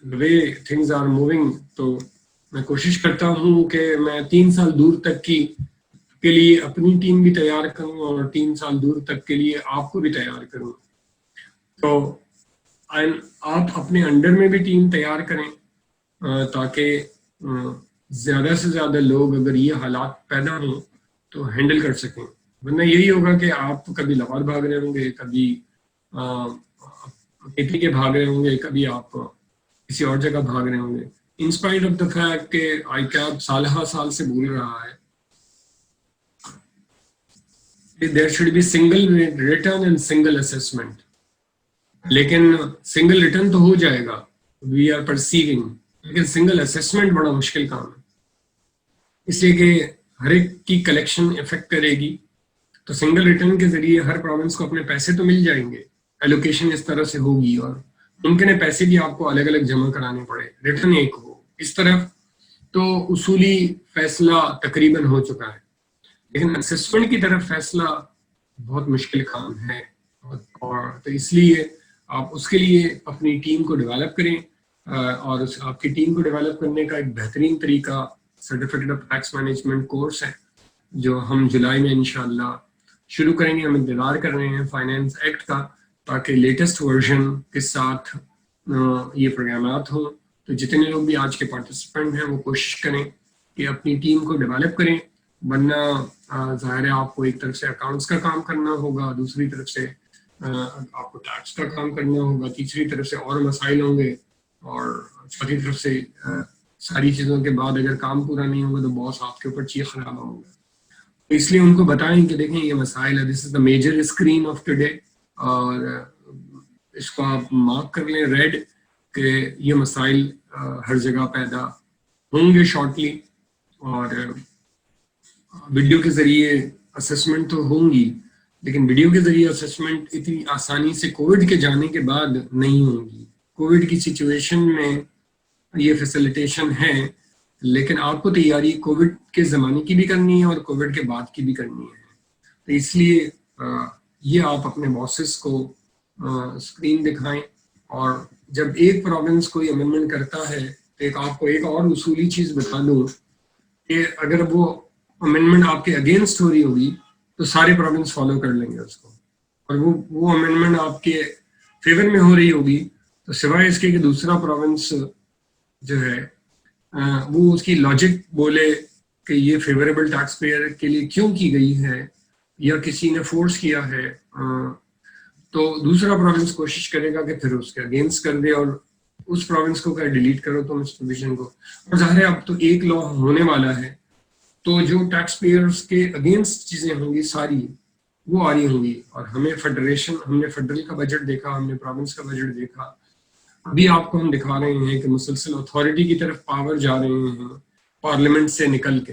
the way things are moving تو میں کوشش کرتا ہوں کہ میں 3 سال دور تک کے لیے اپنی ٹیم بھی تیار کروں اور 3 سال دور تک کے لیے آپ کو بھی تیار کروں. تو آپ اپنے انڈر میں بھی ٹیم تیار کریں تاکہ زیادہ سے زیادہ لوگ اگر یہ حالات پیدا ہوں تو ہینڈل کر سکیں. ورنہ یہی ہوگا کہ آپ کبھی لاہور بھاگ رہے ہوں گے، کبھی اے پی کے بھاگ رہے ہوں گے، کبھی آپ کسی اور جگہ بھاگ رہے ہوں گے، انسپائٹ آف دا فیکٹ کہ آئی کیب سال سے بول رہا ہے there should be single return and single assessment. لیکن سنگل ریٹرن تو ہو جائے گا، وی آر پرسیونگ، لیکن سنگل اسیسمنٹ بڑا مشکل کام ہے، اس لیے کہ ہر ایک کی کلیکشن افیکٹ کرے گی. تو سنگل ریٹرن کے ذریعے ہر پروونس کو اپنے پیسے تو مل جائیں گے، ایلوکیشن اس طرح سے ہوگی، اور ممکن ہے پیسے بھی آپ کو الگ الگ جمع کرانے پڑے، ریٹرن ایک ہو اس طرف. تو اصولی فیصلہ تقریباً ہو چکا ہے، لیکن اسسمنٹ کی طرف فیصلہ بہت مشکل کام ہے. اور تو اس لیے آپ اس کے لیے اپنی ٹیم کو ڈیولپ کریں، اور آپ کی ٹیم کو ڈیولپ کرنے کا ایک بہترین طریقہ certificate of tax management course ہے جو ہم جولائی میں انشاءاللہ شروع کریں گے. ہم انتظار کر رہے ہیں فائنینس ایکٹ کا تاکہ لیٹسٹ ورژن کے ساتھ یہ پروگرامات ہوں. تو جتنے لوگ بھی آج کے پارٹیسپینٹ ہیں وہ کوشش کریں کہ اپنی ٹیم کو ڈیولپ کریں، ورنہ ظاہر ہے آپ کو ایک طرف سے اکاؤنٹس کا کام کرنا ہوگا، دوسری طرف سے آپ کو ٹیکس کا کام کرنا ہوگا، تیسری طرف سے اور مسائل ہوں گے، اور چوتھی طرف سے ساری چیزوں کے بعد اگر کام پورا نہیں ہوگا تو باس آپ کے اوپر چیخ خراب ہوگا. تو اس لیے ان کو بتائیں کہ دیکھیں یہ مسائل ہے، this is the major screen of today, اور اس کو آپ مارک کر لیں ریڈ کہ یہ مسائل ہر جگہ پیدا ہوں گے شارٹلی. اور ویڈیو کے ذریعے اسسمنٹ تو ہوں گی، لیکن ویڈیو کے ذریعے اسسمنٹ اتنی آسانی سے کووڈ کے جانے کے بعد نہیں ہوگی. کووڈ کی سچویشن میں یہ فیسلیٹیشن ہے، لیکن آپ کو تیاری کووڈ کے زمانے کی بھی کرنی ہے اور کووڈ کے بعد کی بھی کرنی ہے. تو اس لیے یہ آپ اپنے باسز کو اسکرین دکھائیں، اور جب ایک پروونس کوئی امینڈمنٹ کرتا ہے تو آپ کو ایک اور اصولی چیز بتا دوں کہ اگر وہ امینڈمنٹ آپ کے اگینسٹ ہو رہی ہوگی تو سارے پروونس فالو کر لیں گے اس کو، اور وہ امینڈمنٹ آپ کے فیور میں ہو رہی ہوگی تو سوائے اس کے کہ دوسرا پروونس جو ہے وہ اس کی لاجک بولے کہ یہ فیوریبل ٹیکس پیئر کے لیے کیوں کی گئی ہے یا کسی نے فورس کیا ہے، تو دوسرا پروونس کوشش کرے گا کہ پھر اس کے اگینسٹ کر دے اور اس پروونس کو کہ ڈیلیٹ کرو تم اس پروویژن کو. اور ظاہر ہے اب تو ایک لا ہونے والا ہے تو جو ٹیکس پیئرس کے اگینسٹ چیزیں ہوں گی ساری وہ آ رہی ہوں گی. اور ہم نے فیڈرل کا بجٹ دیکھا، ہم نے پروونس کا بجٹ دیکھا، ابھی آپ کو ہم دکھا رہے ہیں کہ مسلسل اتھارٹی کی طرف پاور جا رہے ہیں پارلیمنٹ سے نکل کے،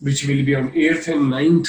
which will be on 8th and 9th.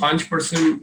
5%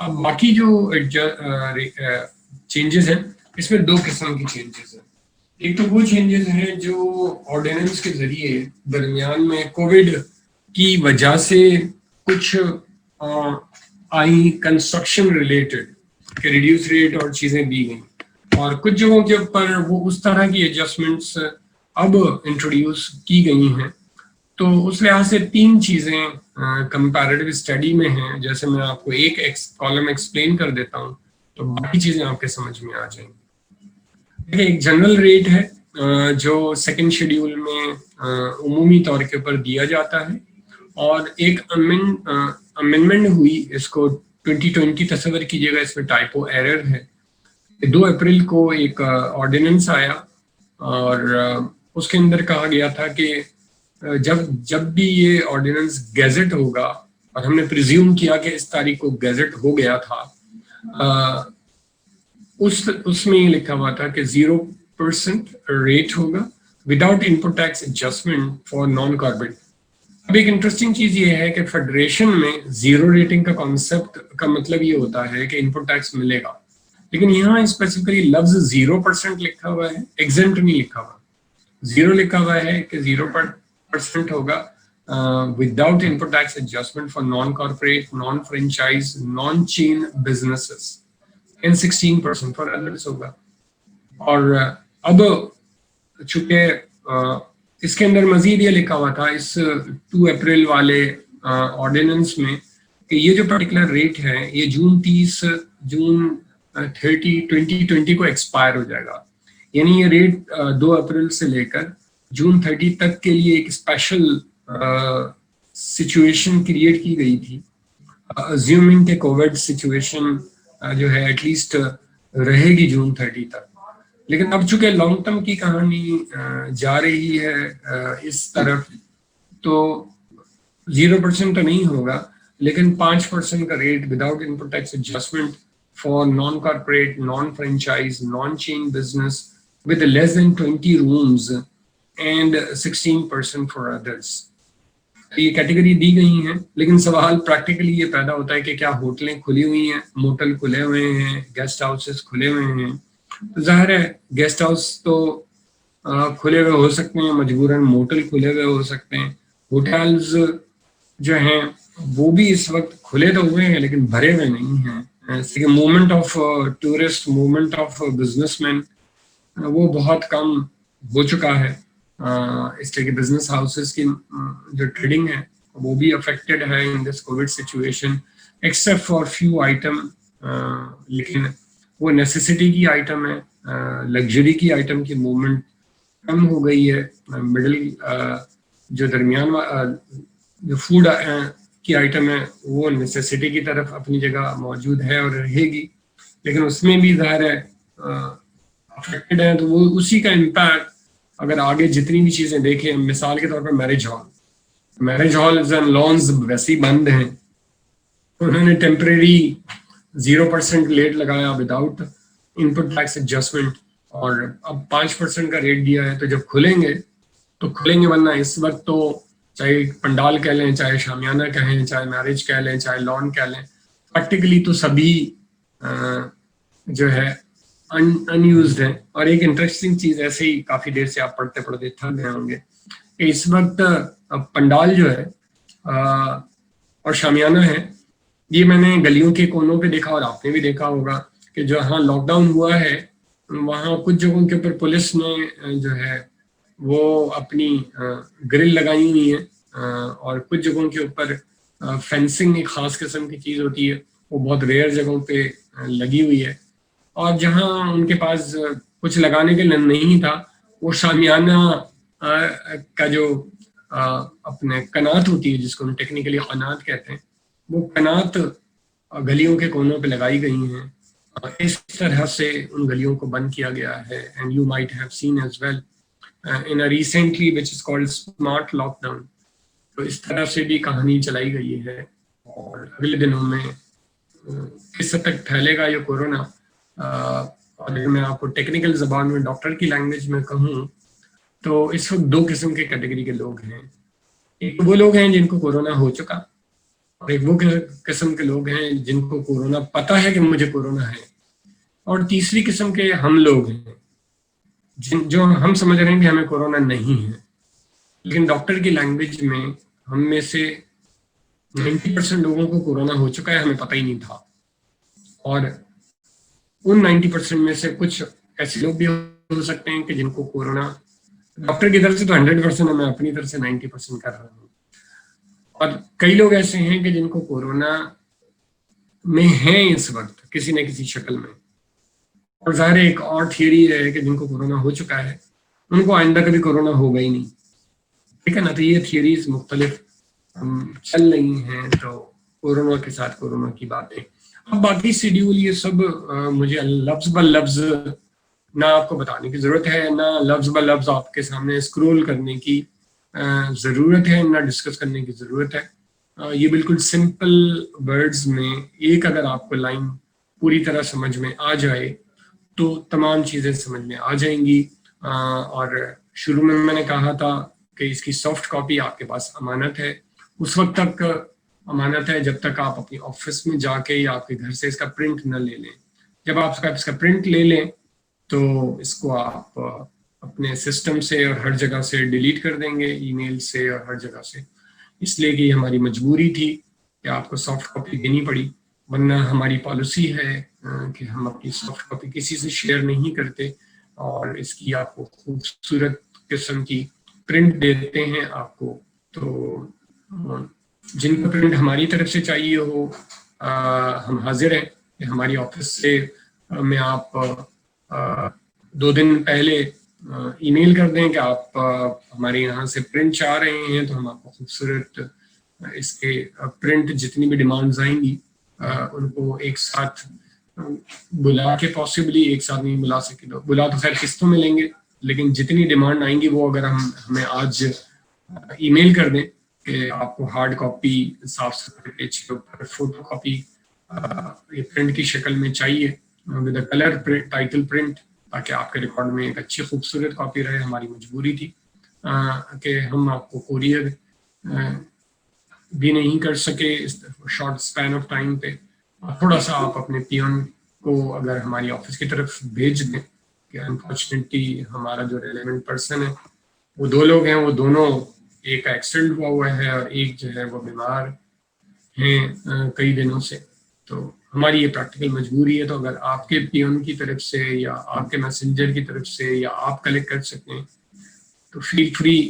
اب باقی جو چینجز ہیں اس میں 2 قسم کی چینجز ہیں. ایک تو وہ چینجز ہیں جو آرڈیننس کے ذریعے درمیان میں کووڈ کی وجہ سے کچھ آئی کنسٹرکشن ریلیٹڈ کہ ریڈیوس ریٹ اور چیزیں دی گئیں, اور کچھ جگہوں کے اوپر وہ اس طرح کی ایڈجسٹمنٹس اب انٹروڈیوس کی گئی ہیں. تو اس لحاظ سے 3 چیزیں کمپیریٹیو اسٹڈی میں ہیں. جیسے میں آپ کو ایک کالم ایکسپلین کر دیتا ہوں تو باقی چیزیں آپ کے سمجھ میں آ جائیں گی. ایک جنرل ریٹ ہے جو سیکنڈ شیڈیول میں عمومی طور کے اوپر دیا جاتا ہے, اور ایک امینڈمنٹ ہوئی اس کو 2020 تصور کیجیے گا, اس میں ٹائپو ایرر ہے. 2 اپریل کو ایک آرڈیننس آیا اور اس کے اندر کہا گیا تھا کہ جب بھی یہ آرڈیننس گیزٹ ہوگا, اور ہم نے پریزیوم کیا کہ اس تاریخ کو گیزٹ ہو گیا تھا, اس میں یہ لکھا ہوا تھا کہ 0% ریٹ ہوگا without input tax adjustment for non corporate. اب ایک انٹرسٹنگ چیز یہ ہے کہ فیڈریشن میں زیرو ریٹنگ کا کانسیپٹ کا مطلب یہ ہوتا ہے کہ انپٹ ٹیکس ملے گا, لیکن یہاں اسپیسیفکلی لفظ 0% لکھا ہوا ہے, ایگزمپٹ نہیں لکھا ہوا. 0 لکھا ہوا ہے کہ 0% ہوگا without input tax adjustment for non corporate, non franchise, non chain businesses, and 16% for others ہوگا. اور اب چونکہ اس کے اندر مزید یہ لکھا ہوا تھا اس 2 اپریل والے آرڈیننس میں کہ یہ جو پرٹیکولر ریٹ ہے یہ جون 30 2020 کو ایکسپائر ہو جائے گا. یعنی یہ ریٹ 2 اپریل سے لے کر جون 30 تک کے لیے ایک اسپیشل سچویشن کریٹ کی گئی تھی, اسیومنگ کہ کووڈ سچویشن جو ہے ایٹ لیسٹ رہے گی جون 30 تک. لیکن اب چونکہ لانگ ٹرم کی کہانی جا رہی ہے اس طرف, تو 0% تو نہیں ہوگا, لیکن 5% کا rate without input tax adjustment for non corporate, non franchise, non chain business with less than 20 rooms and 16% for others. یہ کیٹیگری دی گئی ہیں, لیکن سوال پریکٹیکلی یہ پیدا ہوتا ہے کہ کیا ہوٹلیں کھلی ہوئی ہیں, موٹل کھلے ہوئے ہیں, گیسٹ ہاؤسز کھلے ہوئے ہیں. ظاہر ہے گیسٹ ہاؤس تو کھلے ہوئے ہو سکتے ہیں مجبوراً, موٹل کھلے ہوئے ہو سکتے ہیں, ہوٹلز جو ہیں وہ بھی اس وقت کھلے تو ہوئے ہیں لیکن بھرے ہوئے نہیں ہیں. Movement of tourist, movement of business man وہ بہت کم ہو چکا ہے. اس لیے کہ بزنس ہاؤسز کی جو ٹریڈنگ ہے وہ بھی افیکٹڈ ہے in this COVID situation, except for few item. لیکن وہ نیسیسٹی کی آئٹم ہے, لگژری کی آئٹم کی موومنٹ کم ہو گئی ہے. مڈل جو درمیان جو فوڈ کی آئٹم ہے وہ نیسیسٹی کی طرف اپنی جگہ موجود ہے اور رہے گی, لیکن اس میں بھی ظاہر ہے افیکٹڈ ہیں. تو وہ اسی کا امپیکٹ اگر آگے جتنی بھی چیزیں دیکھیں, مثال کے طور پر میرج ہالز اینڈ لانز ویسے ہی بند ہیں, انہوں نے ٹیمپریری 0% ریٹ لگایا وداؤٹ انپٹ ٹیکس ایڈجسٹمنٹ, اور اب 5% کا ریٹ دیا ہے. تو جب کھلیں گے تو کھلیں گے, ورنہ اس وقت تو چاہے پنڈال کہہ لیں, چاہے شامیانہ کہیں, چاہے میرج کہہ لیں, چاہے لان کہہ لیں, پریکٹیکلی تو سبھی جو ہے ان یوزڈ ہیں. اور ایک انٹرسٹنگ چیز ایسے ہی کافی دیر سے آپ پڑھتے پڑھتے تھک گئے ہوں گے کہ اس وقت پنڈال جو ہے اور شامیانہ ہے, یہ میں نے گلیوں کے کونوں پہ دیکھا, اور آپ نے بھی دیکھا ہوگا کہ جہاں لاک ڈاؤن ہوا ہے وہاں کچھ جگہوں کے اوپر پولیس نے جو ہے وہ اپنی گرل لگائی ہوئی ہیں, اور کچھ جگہوں کے اوپر فینسنگ ایک خاص قسم کی چیز ہوتی ہے وہ بہت ریئر جگہوں پہ لگی ہوئی ہے. اور جہاں ان کے پاس کچھ لگانے کے لیے نہیں تھا, وہ شامیانہ کا جو اپنے قنات ہوتی ہے, جس کو ہم ٹیکنیکلی قنات کہتے ہیں, وہ قنات گلیوں کے کونوں پہ لگائی گئی ہیں. اس طرح سے ان گلیوں کو بند کیا گیا ہے. And you might have seen as well in recently which is called smart lock down. تو اس طرح سے بھی کہانی چلائی گئی ہے, اور اگلے دنوں میں کس حد تک پھیلے گا یہ کورونا. اور اگر میں آپ کو ٹیکنیکل زبان میں ڈاکٹر کی لینگویج میں کہوں تو اس وقت 2 قسم کے کیٹیگری کے لوگ ہیں. ایک وہ لوگ ہیں جن کو کورونا ہو چکا, اور ایک وہ قسم کے لوگ ہیں جن کو کورونا پتہ ہے کہ مجھے کورونا ہے، اور تیسری قسم کے ہم لوگ ہیں جو ہم سمجھ رہے ہیں کہ ہمیں کورونا نہیں ہے، لیکن ڈاکٹر کی لینگویج میں ہم میں سے 90% لوگوں کو کورونا ہو چکا ہے، ہمیں پتہ ہی نہیں تھا، اور ان 90% میں سے کچھ ایسے لوگ بھی ہو سکتے ہیں کہ جن کو کورونا ڈاکٹر کی طرف سے تو 100% ہے، میں اپنی طرف سے 90% کر رہا ہوں، اور کئی لوگ ایسے ہیں کہ جن کو کورونا میں ہیں اس وقت کسی نہ کسی شکل میں، اور ظاہر ایک اور تھیوری ہے کہ جن کو کورونا ہو چکا ہے ان کو آئندہ کبھی کورونا ہوگا ہی نہیں، ٹھیک ہے نا؟ تو یہ تھیوریز مختلف چل رہی ہیں، تو کورونا کے ساتھ کورونا کی باتیں، اب باقی شیڈیول یہ سب مجھے لفظ بہ لفظ نہ آپ کو بتانے کی ضرورت ہے، نہ لفظ بہ لفظ آپ کے سامنے اسکرول کرنے کی ضرورت ہے، نہ ڈسکس کرنے کی ضرورت ہے، یہ بالکل سمپل ورڈز میں ایک اگر آپ کو لائن پوری طرح سمجھ میں آ جائے تو تمام چیزیں سمجھ میں آ جائیں گی، اور شروع میں نے کہا تھا کہ اس کی سافٹ کاپی آپ کے پاس امانت ہے، اس وقت تک امانت ہے جب تک آپ اپنی آفس میں جا کے یا آپ کے گھر سے اس کا پرنٹ نہ لے لیں، جب آپ اس کا پرنٹ لے لیں تو اس کو آپ اپنے سسٹم سے اور ہر جگہ سے ڈیلیٹ کر دیں گے، ای میل سے اور ہر جگہ سے، اس لیے کہ یہ ہماری مجبوری تھی کہ آپ کو سافٹ کاپی دینی پڑی، ورنہ ہماری پالیسی ہے کہ ہم اپنی سافٹ کاپی کسی سے شیئر نہیں کرتے، اور اس کی آپ کو خوبصورت قسم کی پرنٹ دیتے ہیں آپ کو، تو جن کو پرنٹ ہماری طرف سے چاہیے ہو ہم حاضر ہیں کہ ہماری آفس سے میں آپ 2 دن پہلے ای میل کر دیں کہ آپ ہمارے یہاں سے پرنٹ چاہ رہے ہیں، تو ہم آپ کو خوبصورت اس کے پرنٹ جتنی بھی ڈیمانڈز آئیں گی ان کو ایک ساتھ بلا کے، پاسبلی ایک ساتھ نہیں بلا سکے تو بلا تو خیر قسطوں میں لیں گے، لیکن جتنی ڈیمانڈ آئیں گی وہ اگر ہمیں آج ای میل کر دیں کہ آپ کو ہارڈ کاپی صاف ستھرے پیج کے اوپر فوٹو کاپی یہ پرنٹ کی شکل میں چاہیے with a colour title print, تاکہ آپ کے ریکارڈ میں ایک اچھی خوبصورت کاپی رہے، ہماری مجبوری تھی کہ ہم آپ کو کوریئر بھی نہیں کر سکے اس شارٹ سپین آف ٹائم پہ، تھوڑا سا آپ اپنے پیون کو اگر ہماری آفس کی طرف بھیج دیں کہ انفارچونیٹلی ہمارا جو ریلیونٹ پرسن ہے وہ 2 لوگ ہیں، وہ دونوں ایک کا ایکسیڈنٹ ہوا ہے اور ایک جو ہے وہ بیمار ہیں کئی دنوں سے، تو ہماری یہ پریکٹیکل مجبوری ہے، تو اگر آپ کے پیون کی طرف سے یا آپ کے میسنجر کی طرف سے یا آپ کلیکٹ کر سکیں تو فیل فری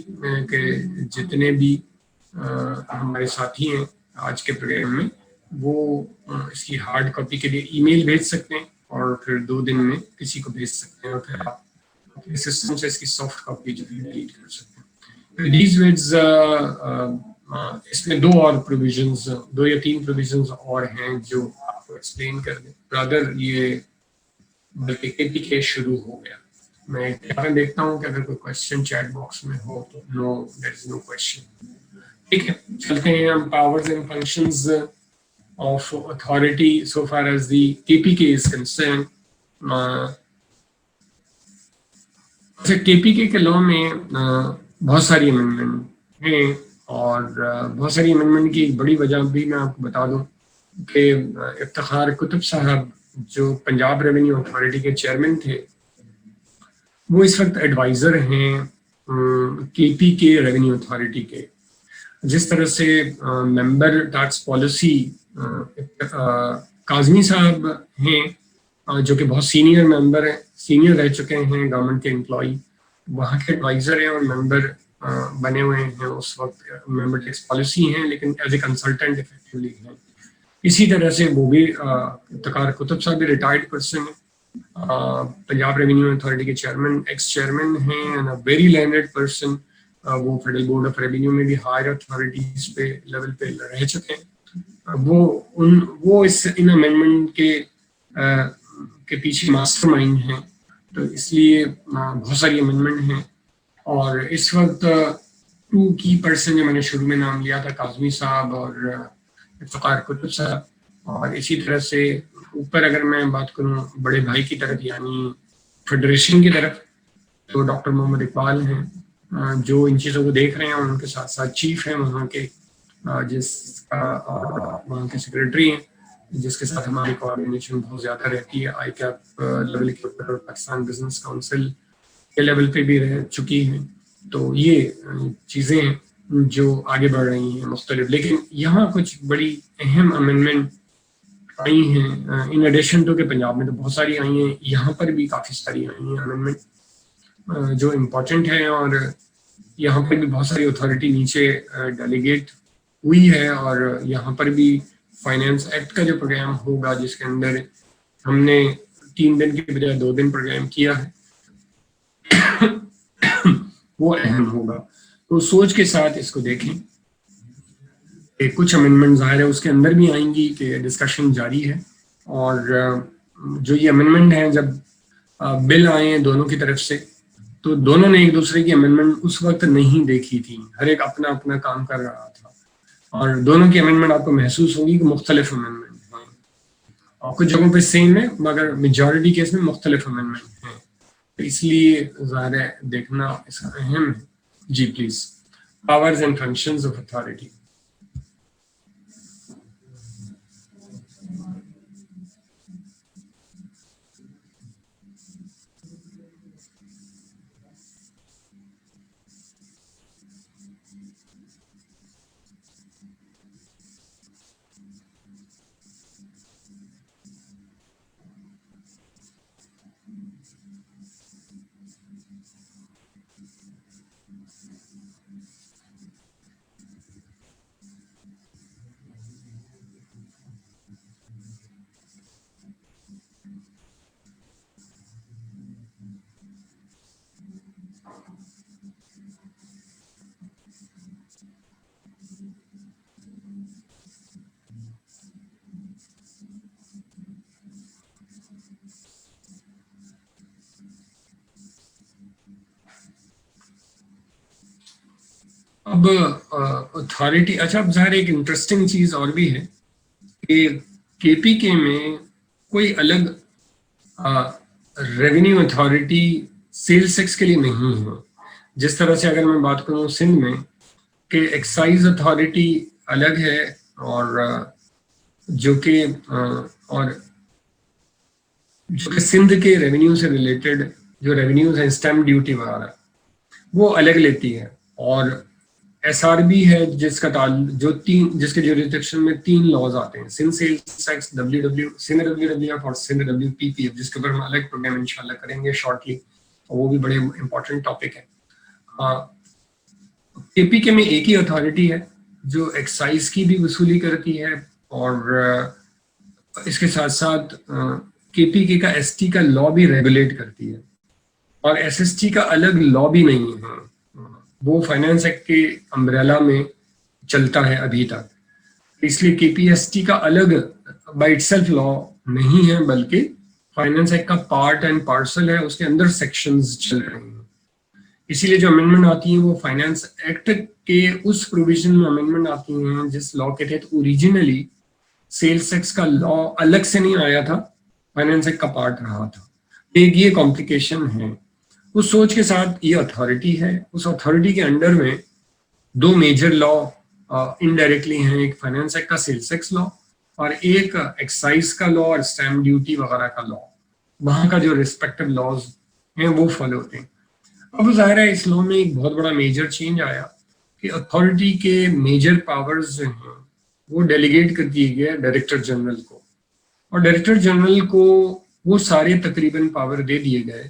کہ جتنے بھی ہمارے ساتھی ہیں آج کے پروگرام میں وہ اس کی ہارڈ کاپی کے لیے ای میل بھیج سکتے ہیں، اور پھر 2 دن میں کسی کو بھیج سکتے ہیں، اور پھر آپ اپنے سسٹم سے اس کی سافٹ کاپی جو ہے ڈیلیٹ کر سکتے ہیں۔ دیز ورڈز اس میں 2 اور پروویژنز، 2 یا 3 پروویژنز اور ہیں جو آپ کو ایکسپلین کر دیں، برادر یہ بلکہ کے پی کے شروع ہو گیا، میں دیکھتا ہوں کہ اگر کوئی کوشچن چیٹ باکس میں ہو تو نو، دیر از نو کوشچن، ٹھیک ہے چلتے ہیں ہم powers and functions of authority so far as the کے پی کے از کنسرن۔ کے پی کے لاء میں بہت ساری امینڈمنٹ ہیں، اور بہت ساری امینڈمنٹ کی ایک بڑی وجہ بھی میں آپ کو بتا دوں کہ افتخار کتب صاحب جو پنجاب ریونیو اتھارٹی کے چیئرمین تھے، وہ اس وقت ایڈوائزر ہیں کے پی کے ریونیو اتھارٹی کے، جس طرح سے ممبر ٹیکس پالیسی کاظمی صاحب ہیں جو کہ بہت سینئر ممبر ہیں، سینئر رہ چکے ہیں گورنمنٹ کے امپلائی، وہاں کے ایڈوائزر ہیں اور ممبر بنے ہوئے ہیں، اس وقت ممبر ٹیکس پالیسی ہیں لیکن ایز اے کنسلٹنٹ افیکٹولی ہیں، اسی طرح سے وہ بھی افتخار کتب صاحب بھی ریٹائرڈ پرسن ہیں، پنجاب ریونیو اتھارٹی کے چیئرمین، ایکس چیئرمین ہیں، ویری لینڈڈ پرسن، وہ فیڈرل بورڈ آف ریونیو میں بھی ہائر اتھارٹیز پہ لیول پہ رہ چکے ہیں، وہ ان امینڈمنٹ کے پیچھے ماسٹر مائنڈ ہیں، تو اس لیے بہت ساری امینڈمنٹ ہیں، اور اس وقت 2 کی پرسن جو میں نے شروع میں نام لیا تھا، کاظمی صاحب اور افتخار کتب صاحب، اور اسی طرح سے اوپر اگر میں بات کروں بڑے بھائی کی طرف یعنی فیڈریشن کی طرف، تو ڈاکٹر محمد اقبال ہیں جو ان چیزوں کو دیکھ رہے ہیں، اور ان کے ساتھ ساتھ چیف ہیں وہاں کے جس کا وہاں کے سیکرٹری ہیں, جس کے ساتھ ہماری کوآرڈینیشن بہت زیادہ رہتی ہے آئی کیپ لیول کے اوپر, پاکستان بزنس کونسل کے لیول پہ بھی رہ چکی ہیں. تو یہ چیزیں ہیں جو آگے بڑھ رہی ہیں مختلف, لیکن یہاں کچھ بڑی اہم امینڈمنٹ آئی ہیں ان ایڈیشن ٹو کہ پنجاب میں تو بہت ساری آئی ہیں, یہاں پر بھی کافی ساری آئی ہیں امینڈمنٹ جو امپورٹنٹ ہیں, اور یہاں پر بھی بہت ساری اتھارٹی نیچے ڈیلیگیٹ ہوئی ہے, اور یہاں پر بھی فائنینس ایکٹ کا جو پروگرام ہوگا جس کے اندر ہم نے 3 دن کے بجائے 2 دن پروگرام کیا ہے وہ اہم ہوگا. تو سوچ کے ساتھ اس کو دیکھیں. کچھ امینڈمنٹ ظاہر ہے اس کے اندر بھی آئیں گی کہ ڈسکشن جاری ہے, اور جو یہ امینڈمنٹ ہیں جب بل آئے ہیں دونوں کی طرف سے تو دونوں نے ایک دوسرے کی امینڈمنٹ اس وقت نہیں دیکھی تھی, ہر ایک اپنا اپنا کام کر رہا تھا, اور دونوں کی امینڈمنٹ آپ کو محسوس ہوگی کہ مختلف امینڈمنٹ ہیں, اور کچھ جگہوں پہ سیم ہے مگر میجورٹی کیس میں مختلف امینڈمنٹ ہیں, اس لیے ظاہر ہے دیکھنا اس کا اہم ہے. جی please. Powers and functions of authority. اب اتھارٹی, اچھا اب ظاہر ایک انٹرسٹنگ چیز اور بھی ہے کہ کے پی کے میں کوئی الگ ریونیو اتھارٹی سیلز ٹیکس کے لیے نہیں ہے. جس طرح سے اگر میں بات کروں سندھ میں کہ ایکسائز اتھارٹی الگ ہے, اور جو کہ سندھ کے ریونیو سے ریلیٹڈ جو ریونیوز ہیں اسٹیمپ ڈیوٹی وغیرہ وہ الگ لیتی ہے, اور ایس آر بی ہے جس کا جس کے جوریسڈکشن میں 3 لاز آتے ہیں, Sindh sales tax, Sindh WWF اور سندھ WPPF, جس کے اوپر ہم الگ پروگرام انشاءاللہ کریں گے شارٹلی, اور وہ بھی بڑے امپورٹنٹ ٹاپک ہے. کے پی کے میں ایک ہی اتھارٹی ہے جو ایکسائز کی بھی وصولی کرتی ہے, اور اس کے ساتھ ساتھ کے پی کے کا ایس ٹی کا لا بھی ریگولیٹ کرتی ہے, اور ایس ایس ٹی کا الگ لا بھی نہیں ہے, وہ فائنانس ایکٹ کے امبریلا میں چلتا ہے ابھی تک. اس لیے کے پی ایس ٹی کا الگ بائی اٹ سیلف لا نہیں ہے, بلکہ فائنانس ایکٹ کا پارٹ اینڈ پارسل ہے, اس کے اندر سیکشنز چل رہے ہیں. اسی لیے جو امینڈمنٹ آتی ہیں وہ فائنانس ایکٹ کے اس پروویژن میں امینڈمنٹ آتی ہیں جس لا کے تحت اوریجنلی سیلز ٹیکس کا لا الگ سے نہیں آیا تھا, فائنانس ایکٹ کا پارٹ رہا تھا. ایک یہ کمپلیکیشن ہے. اس سوچ کے ساتھ یہ اتھارٹی ہے, اس اتھارٹی کے انڈر میں 2 میجر لا انڈائریکٹلی ہیں, ایک فائنانس ایکٹ کا سیلز ٹیکس لا اور ایک ایکسائز کا لا اور اسٹیمپ ڈیوٹی وغیرہ کا لا. وہاں کا جو ریسپیکٹو لاز ہیں وہ فالو ہوتے ہیں. اب ظاہر ہے اس لا میں ایک بہت بڑا میجر چینج آیا کہ اتھارٹی کے میجر پاورز جو ہیں وہ ڈیلیگیٹ کر دیے گئے ڈائریکٹر جنرل کو, اور ڈائریکٹر جنرل کو وہ سارے تقریباً پاور دے دیے گئے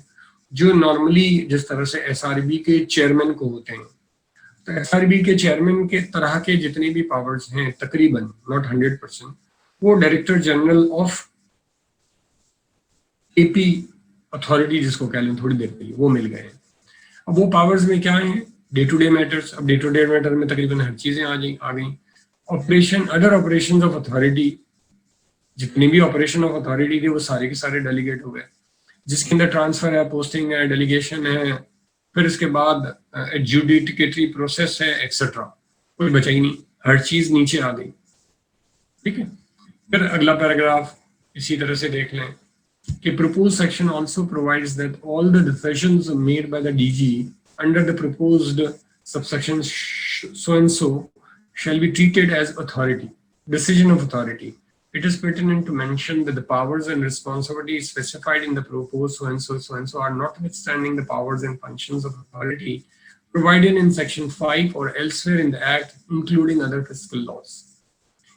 جو نارملی جس طرح سے ایس آر بی کے چیئرمین کو ہوتے ہیں. تو ایس آر بی کے چیئرمین کے طرح کے جتنے بھی پاورز ہیں تقریباً ناٹ 100%, وہ director general of a P authority جس کو کہہ لیں تھوڑی دیر کے لیے وہ مل گئے ہیں. اب وہ پاورز میں کیا ہیں, ڈے ٹو ڈے میٹرز. اب ڈے ٹو ڈے میٹر میں تقریباً ہر چیزیں آ گئیں. ادر آپریشن آف اتھارٹی, جتنے بھی آپریشن آف اتھارٹی تھے وہ سارے کے سارے ڈیلیگیٹ ہو گئے, جس کے اندر ٹرانسفر ہے, پوسٹنگ ہے, ڈیلیگیشن ہے, پھر اس کے بعد ایڈجوڈیکیٹری پروسیس ہے ایکسیٹرا. کوئی بچا ہی نہیں, ہر چیز نیچے آ گئی. ٹھیک ہے. پھر اگلا پیراگراف اسی طرح سے دیکھ لیں کہ proposed section also provides that all the decisions made by the DG under the proposed subsection so and so shall be treated as authority, decision of authority. It is pertinent to mention that the powers and responsibilities specified in the proposed so and so are notwithstanding the powers and functions of authority provided in section 5 or elsewhere in the act, including other fiscal laws.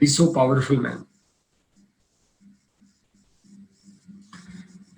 He's so powerful man.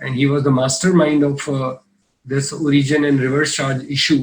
and he was the mastermind of this origin and reverse charge issue.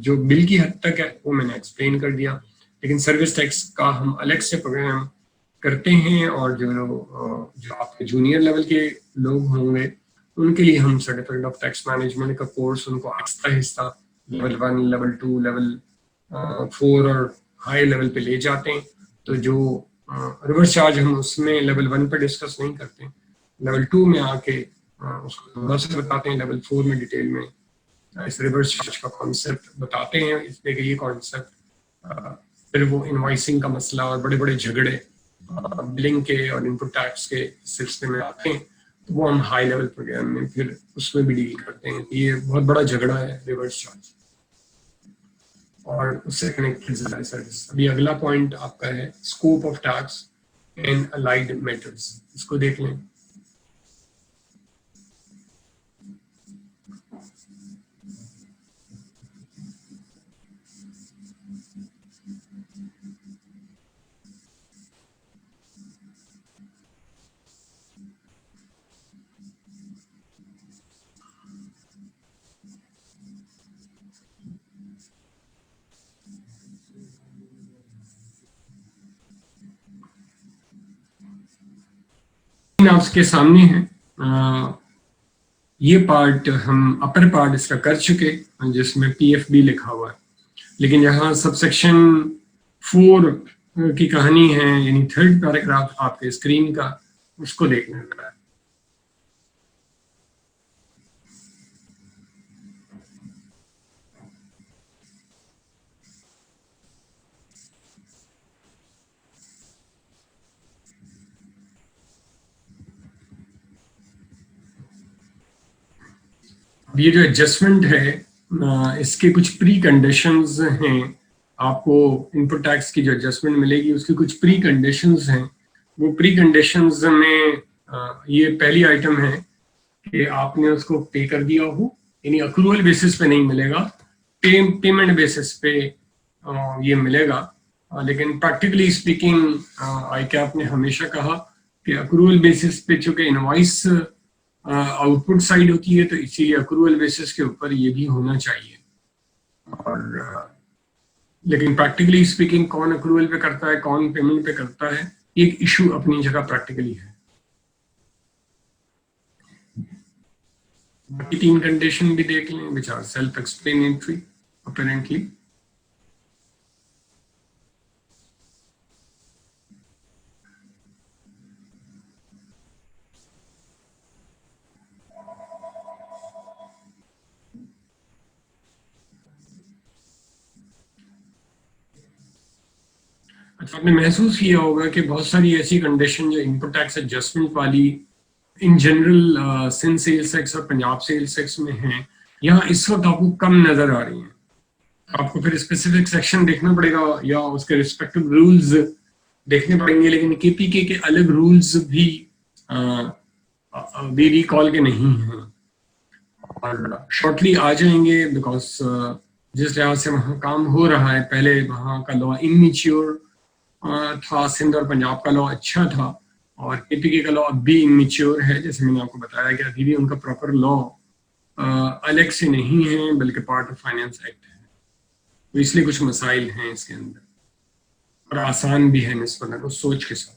جو بل کی حد تک ہے وہ میں نے explain کر دیا، لیکن سروس ٹیکس کا ہم الگ سے پروگرام کرتے ہیں، اور جو آپ کے جونیئر لیول کے لوگ ہوں گے ان کے لیے ہم سرٹیفکیٹ آف ٹیکس مینجمنٹ کا کورس ان کو آہستہ آہستہ لیول 1 لیول 2 لیول 4 اور ہائی لیول پہ لے جاتے ہیں. تو جو ریورس چارج ہم اس میں لیول 1 پہ ڈسکس نہیں کرتے، لیول 2 میں آ کے اس کو تھوڑا سا بتاتے ہیں، لیول 4 میں ڈیٹیل میں اس ریورس چارج کا کانسیپٹ بتاتے ہیں، اس لیے کہ یہ کانسیپٹ پھر وہ انوائسنگ کا مسئلہ اور بڑے بڑے جھگڑے بلنگ کے اور ان پٹ ٹیکس کے سلسلے میں آتے ہیں، تو وہ ہم ہائی لیول پروگرام میں پھر اس میں بھی ڈیل کرتے ہیں. یہ بہت بڑا جھگڑا ہے ریورس چارج اور اس سے کنیکٹڈ سروس. ابھی اگلا پوائنٹ آپ کا ہے scope of tax and allied matters, اس کو دیکھ لیں. آپ کے سامنے ہے، یہ پارٹ ہم اپر پارٹ اس کا کر چکے جس میں پی ایف بی لکھا ہوا ہے، لیکن یہاں سب سیکشن 4 کی کہانی ہے، یعنی تھرڈ پیراگراف آپ کے اسکرین کا، اس کو دیکھنے لگا ہے. یہ جو ایڈجسٹمنٹ ہے اس کے کچھ پری کنڈیشنز ہیں. آپ کو ان پٹ ٹیکس کی جو ایڈجسٹمنٹ ملے گی اس کی کچھ پری کنڈیشنز ہیں. وہ پری کنڈیشنز میں یہ پہلی آئٹم ہے کہ آپ نے اس کو پے کر دیا ہو، یعنی اکروول بیسس پہ نہیں ملے گا، پیمنٹ بیسس پہ یہ ملے گا. لیکن پریکٹیکلی اسپیکنگ آئی کیپ نے ہمیشہ کہا کہ اکروول بیسس پہ چونکہ انوائس آؤٹ پٹ سائڈ ہوتی ہے، تو اسی لیے اکروول بیسس کے اوپر یہ بھی ہونا چاہیے. اور لیکن پریکٹیکلی اسپیکنگ کون اکروول پہ کرتا ہے کون پیمنٹ پہ کرتا ہے، ایک ایشو اپنی جگہ پریکٹیکلی ہے. باقی 3 کنڈیشن بھی دیکھ لیں which are self explanatory apparently. اچھا، آپ نے محسوس کیا ہوگا کہ بہت ساری ایسی کنڈیشن جو انپٹ ٹیکس ایڈجسٹمنٹ والی in general Sindh sales tax اور پنجاب سیلز ٹیکس میں ہیں، یہاں اس وقت آپ کو کم نظر آ رہی ہیں. آپ کو پھر اسپیسیفک سیکشن دیکھنا پڑے گا یا اس کے ریسپیکٹو رولز دیکھنے پڑیں گے، لیکن کے پی کے الگ رولز بھی بی ریکال کے نہیں ہیں اور شارٹلی آ جائیں گے، بیکاز جس لحاظ سے وہاں کام ہو رہا ہے، پہلے وہاں کا لا انمیچیور تھا، سندھ اور پنجاب کا لا اچھا تھا، اور کے پی کے کا لا اب بھی انمیچیور ہے. جیسے میں نے آپ کو بتایا کہ ابھی بھی ان کا پراپر لا الگ سے نہیں ہے بلکہ پارٹ آف فائنانس ایکٹ ہے، تو اس لیے کچھ مسائل ہیں اس کے اندر، اور آسان بھی ہے نسبتاً اس سوچ کے ساتھ.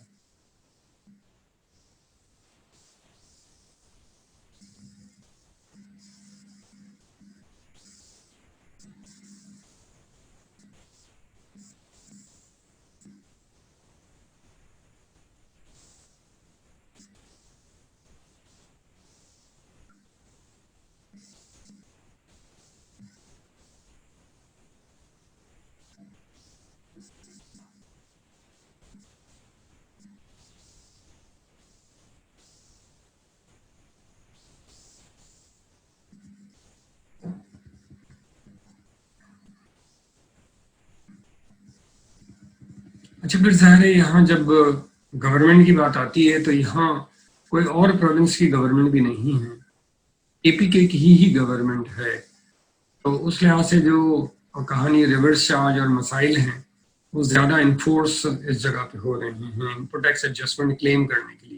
اچھا، پھر ظاہر ہے یہاں جب گورنمنٹ کی بات آتی ہے تو یہاں کوئی اور پروونس کی گورنمنٹ بھی نہیں ہے، اے پی کے کی ہی گورنمنٹ ہے. تو اس لحاظ سے جو کہانی ریورس چارج اور مسائل ہیں وہ زیادہ انفورس اس جگہ پہ ہو رہے ہیں انپٹ ٹیکس ایڈجسٹمنٹ کلیم کرنے کے لیے.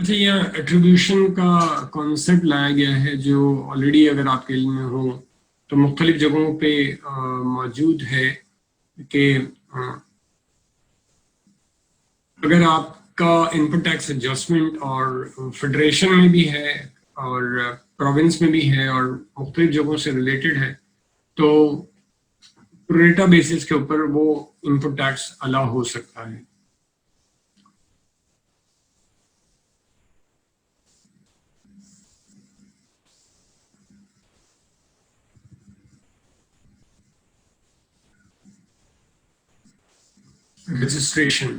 اچھا، یہ ایٹریبیوشن کا کانسیپٹ لایا گیا ہے جو آلریڈی اگر آپ کے علم میں ہو تو مختلف جگہوں پہ موجود ہے کہ اگر آپ کا ان پٹ ٹیکس ایڈجسٹمنٹ اور فیڈریشن میں بھی ہے اور پروونس میں بھی ہے اور مختلف جگہوں سے ریلیٹڈ ہے تو پروریٹا بیسس کے اوپر وہ ان پٹ ٹیکس الا ہو سکتا ہے. رجسٹریشن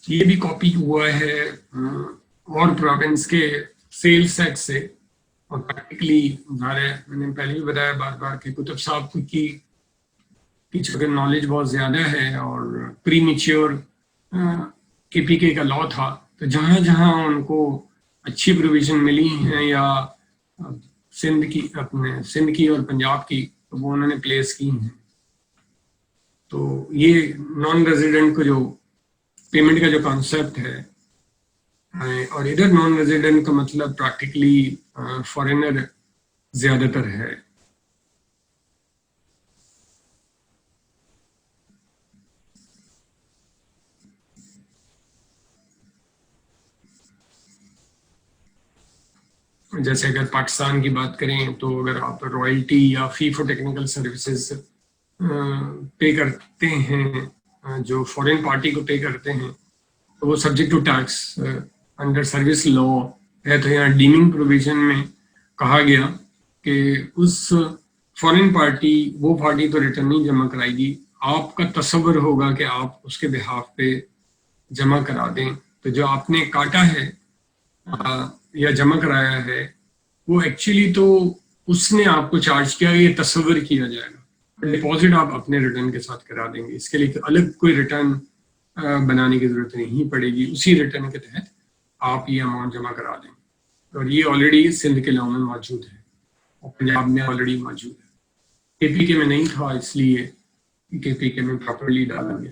یہ بھی کاپی ہوا ہے اور پروونس کے سیلس ایکٹ سے، اور پریکٹیکلی میں نے پہلے بھی بتایا بار بار کہ کتب صاحب کی چونکہ نالج بہت زیادہ ہے اور پری میچیور کے پی کے کا لا تھا، تو جہاں جہاں ان کو اچھی پروویژن ملی ہیں یا سندھ کی اور پنجاب کی، تو وہ انہوں نے پلیس کی ہیں. تو یہ نان ریزیڈنٹ کو جو پیمنٹ کا جو کانسیپٹ ہے، اور ادھر نان ریزیڈنٹ کا مطلب پریکٹیکلی فارینر زیادہ تر ہے. جیسے اگر پاکستان کی بات کریں تو اگر آپ رائلٹی یا فی فور ٹیکنیکل سروسز پے کرتے ہیں جو فورین پارٹی کو پے کرتے ہیں تو وہ subject to tax under service law ہے. تو یہاں ڈیمنگ پروویژن میں کہا گیا کہ اس فورین پارٹی وہ پارٹی تو ریٹرن نہیں جمع کرائے گی، آپ کا تصور ہوگا کہ آپ اس کے بہاف پہ جمع کرا دیں. تو جو آپ نے کاٹا ہے یا جمع کرایا ہے وہ ایکچولی تو اس نے آپ کو چارج کیا، یہ تصور کیا جائے گا. ڈپازٹ آپ اپنے ریٹرن کے ساتھ کرا دیں گے، اس کے لیے الگ کوئی ریٹرن بنانے کی ضرورت نہیں پڑے گی، اسی ریٹرن کے تحت آپ یہ اماؤنٹ جمع کرا دیں. اور یہ آلریڈی سندھ کے لاء میں موجود ہے اور پنجاب میں آلریڈی موجود ہے. کے پی کے میں نہیں تھا، اس لیے کے پی کے میں پراپرلی ڈالا گیا.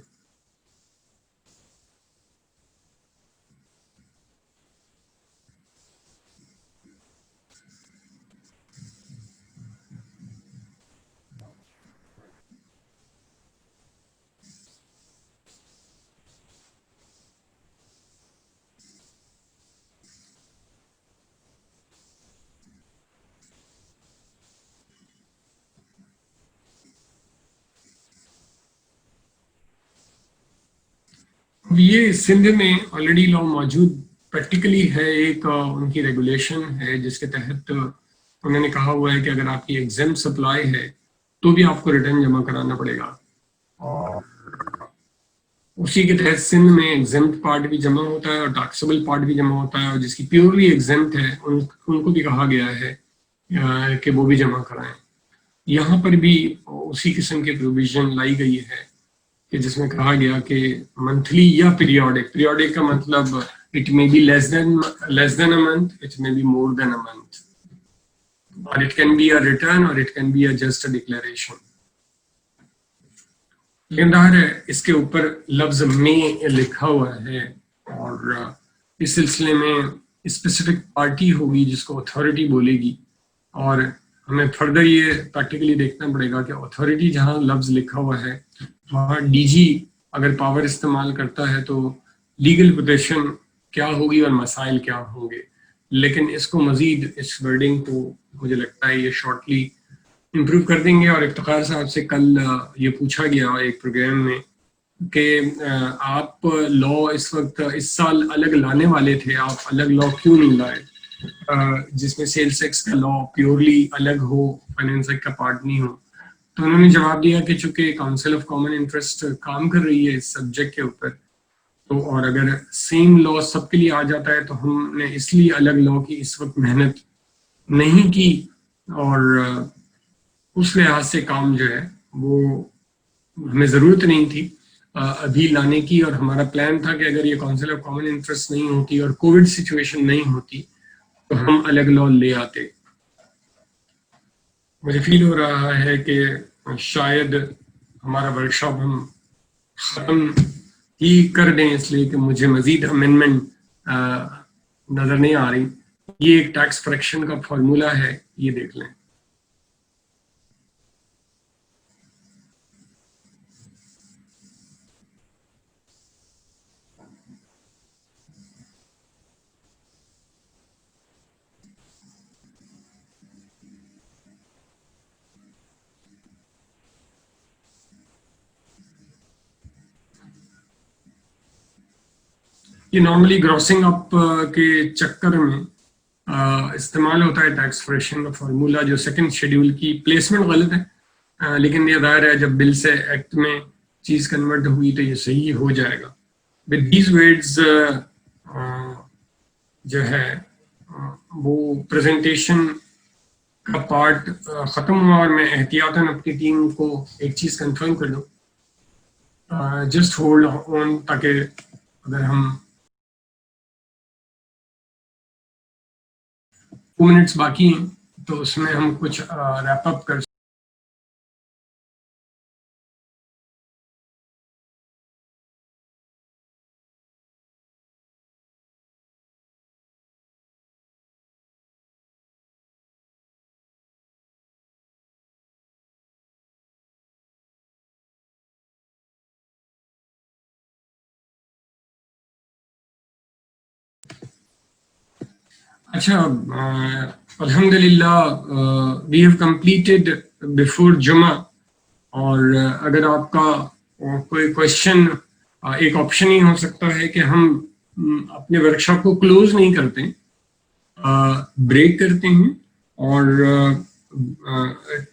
یہ سندھ میں آلریڈی لا موجود پریکٹیکلی ہے، ایک ان کی ریگولیشن ہے جس کے تحت انہوں نے کہا ہوا ہے کہ اگر آپ کی ایگزام سپلائی ہے تو بھی آپ کو ریٹرن جمع کرانا پڑے گا. اور اسی کے تحت سندھ میں ایگزمپٹ پارٹ بھی جمع ہوتا ہے اور ٹیکسیبل پارٹ بھی جمع ہوتا ہے، اور جس کی پیورلی ایگزمپٹ ہے ان کو بھی کہا گیا ہے کہ وہ بھی جمع کرائیں. یہاں پر بھی اسی قسم کی پروویژن لائی گئی ہے کہ جس میں کہا گیا کہ منتھلی یا پیریوڈک کا مطلب it may be less than a month, it may be more than a month, اور it can be a return اور it can be a just a declaration. لیکن ظاہر ہے اس کے اوپر لفظ میں لکھا ہوا ہے، اور اس سلسلے میں اسپیسیفک پارٹی ہوگی جس کو اتھارٹی بولے گی، اور ہمیں فردر یہ پریکٹیکلی دیکھنا پڑے گا کہ اتھارٹی جہاں لفظ لکھا ہوا ہے وہاں ڈی جی اگر پاور استعمال کرتا ہے تو لیگل پوزیشن کیا ہوگی اور مسائل کیا ہوں گے. لیکن اس کو مزید اس ورڈنگ کو مجھے لگتا ہے یہ شارٹلی امپروو کر دیں گے. اور افتخار صاحب سے کل یہ پوچھا گیا ایک پروگرام میں کہ آپ لا اس وقت اس سال الگ لانے والے تھے، آپ الگ لا کیوں نہیں لائے جس میں سیلس ٹیکس کا لا پیورلی الگ ہو، فائنینس ایکٹ کا پارٹ نہیں ہو. تو انہوں نے جواب دیا کہ چونکہ کاؤنسل آف کامن انٹرسٹ کام کر رہی ہے اس سبجیکٹ کے اوپر، تو اور اگر سیم لا سب کے لیے آ جاتا ہے تو ہم نے اس لیے الگ لا کی اس وقت محنت نہیں کی، اور اس لحاظ سے کام جو ہے وہ ہمیں ضرورت نہیں تھی. ابھی لانے کی، اور ہمارا پلان تھا کہ اگر یہ کونسل آف کامن انٹرسٹ نہیں ہوتی اور کووڈ سچویشن نہیں ہوتی تو ہم الگ لا لے آتے. مجھے فیل ہو رہا ہے کہ شاید ہمارا ورک شاپ ہم ختم ہی کر دیں، اس لیے کہ مجھے مزید امینڈمنٹ نظر نہیں آ رہی. یہ ایک ٹیکس فریکشن کا فارمولا ہے، یہ دیکھ لیں. یہ نارملی گراسنگ اپ کے چکر میں استعمال ہوتا ہے ٹیکس فریکشن کا فارمولا، جو سیکنڈ شیڈیول کی پلیسمنٹ غلط ہے، لیکن یہ ظاہر ہے جب بل سے ایکٹ میں چیز کنورٹ ہوئی تو یہ صحیح ہو جائے گا. ود دیز ورڈز جو ہے وہ پریزنٹیشن کا پارٹ ختم ہوا، اور میں احتیاطاً اپنی ٹیم کو ایک چیز کنفرم کر دوں. جسٹ ہولڈ آن، تاکہ اگر ہم 2 منٹس باقی ہیں تو اس میں ہم کچھ ریپ اپ کر. اچھا، الحمدللہ وی ہیو کمپلیٹڈ بفور جمعہ. اور اگر آپ کا کوئی کوشچن، ایک آپشن ہی ہو سکتا ہے کہ ہم اپنے ورک شاپ کو کلوز نہیں کرتے، بریک کرتے ہیں، اور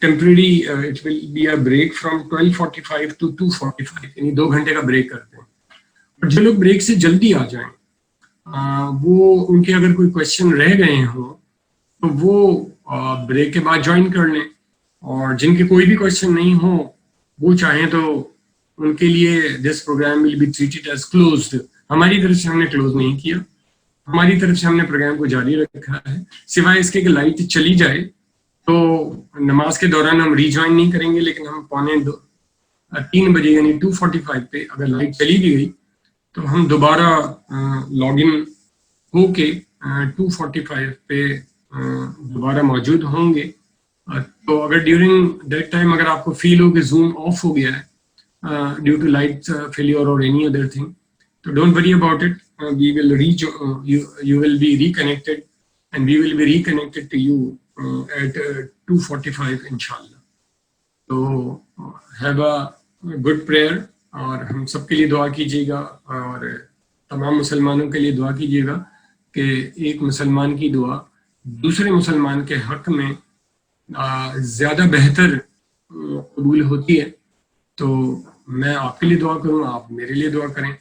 temporary it will be a break from 12:45 to 2:45، یعنی 2 گھنٹے کا بریک کرتے ہیں. اور جو لوگ بریک سے جلدی آ جائیں وہ ان کے اگر کوئی کوشچن رہ گئے ہوں تو وہ بریک کے بعد جوائن کر لیں، اور جن کے کوئی بھی کوشچن نہیں ہو وہ چاہیں تو ان کے لیے this programme will be treated as closed. ہماری طرف سے ہم نے کلوز نہیں کیا، ہماری طرف سے ہم نے پروگرام کو جاری رکھا ہے، سوائے اس کے کہ لائٹ چلی جائے تو نماز کے دوران ہم ری جوائن نہیں کریں گے. لیکن ہم 2:45 بجے یعنی 2:45 پہ اگر لائٹ چلی بھی گئی تو ہم دوبارہ لاگ ان ہو کے 2:45 پہ دوبارہ موجود ہوں گے. تو اگر ڈیورنگ دیٹ ٹائم اگر آپ کو فیل ہو کہ زوم آف ہو گیا ہے ڈیو ٹو لائٹ فیلئر اور اینی ادر تھنگ، تو don't worry about it. We will you will be reconnected and we will be reconnected to you at 2:45 inshallah. تو have a good prayer، اور ہم سب کے لیے دعا کیجیے گا، اور تمام مسلمانوں کے لیے دعا کیجیے گا کہ ایک مسلمان کی دعا دوسرے مسلمان کے حق میں زیادہ بہتر قبول ہوتی ہے. تو میں آپ کے لیے دعا کروں، آپ میرے لیے دعا کریں،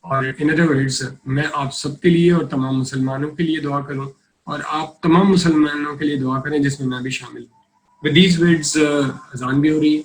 اور ان ادر ورڈز میں آپ سب کے لیے اور تمام مسلمانوں کے لیے دعا کروں، اور آپ تمام مسلمانوں کے لیے دعا کریں جس میں میں بھی شامل ہوں. ود دیز ورڈز اذان بھی ہو رہی ہے.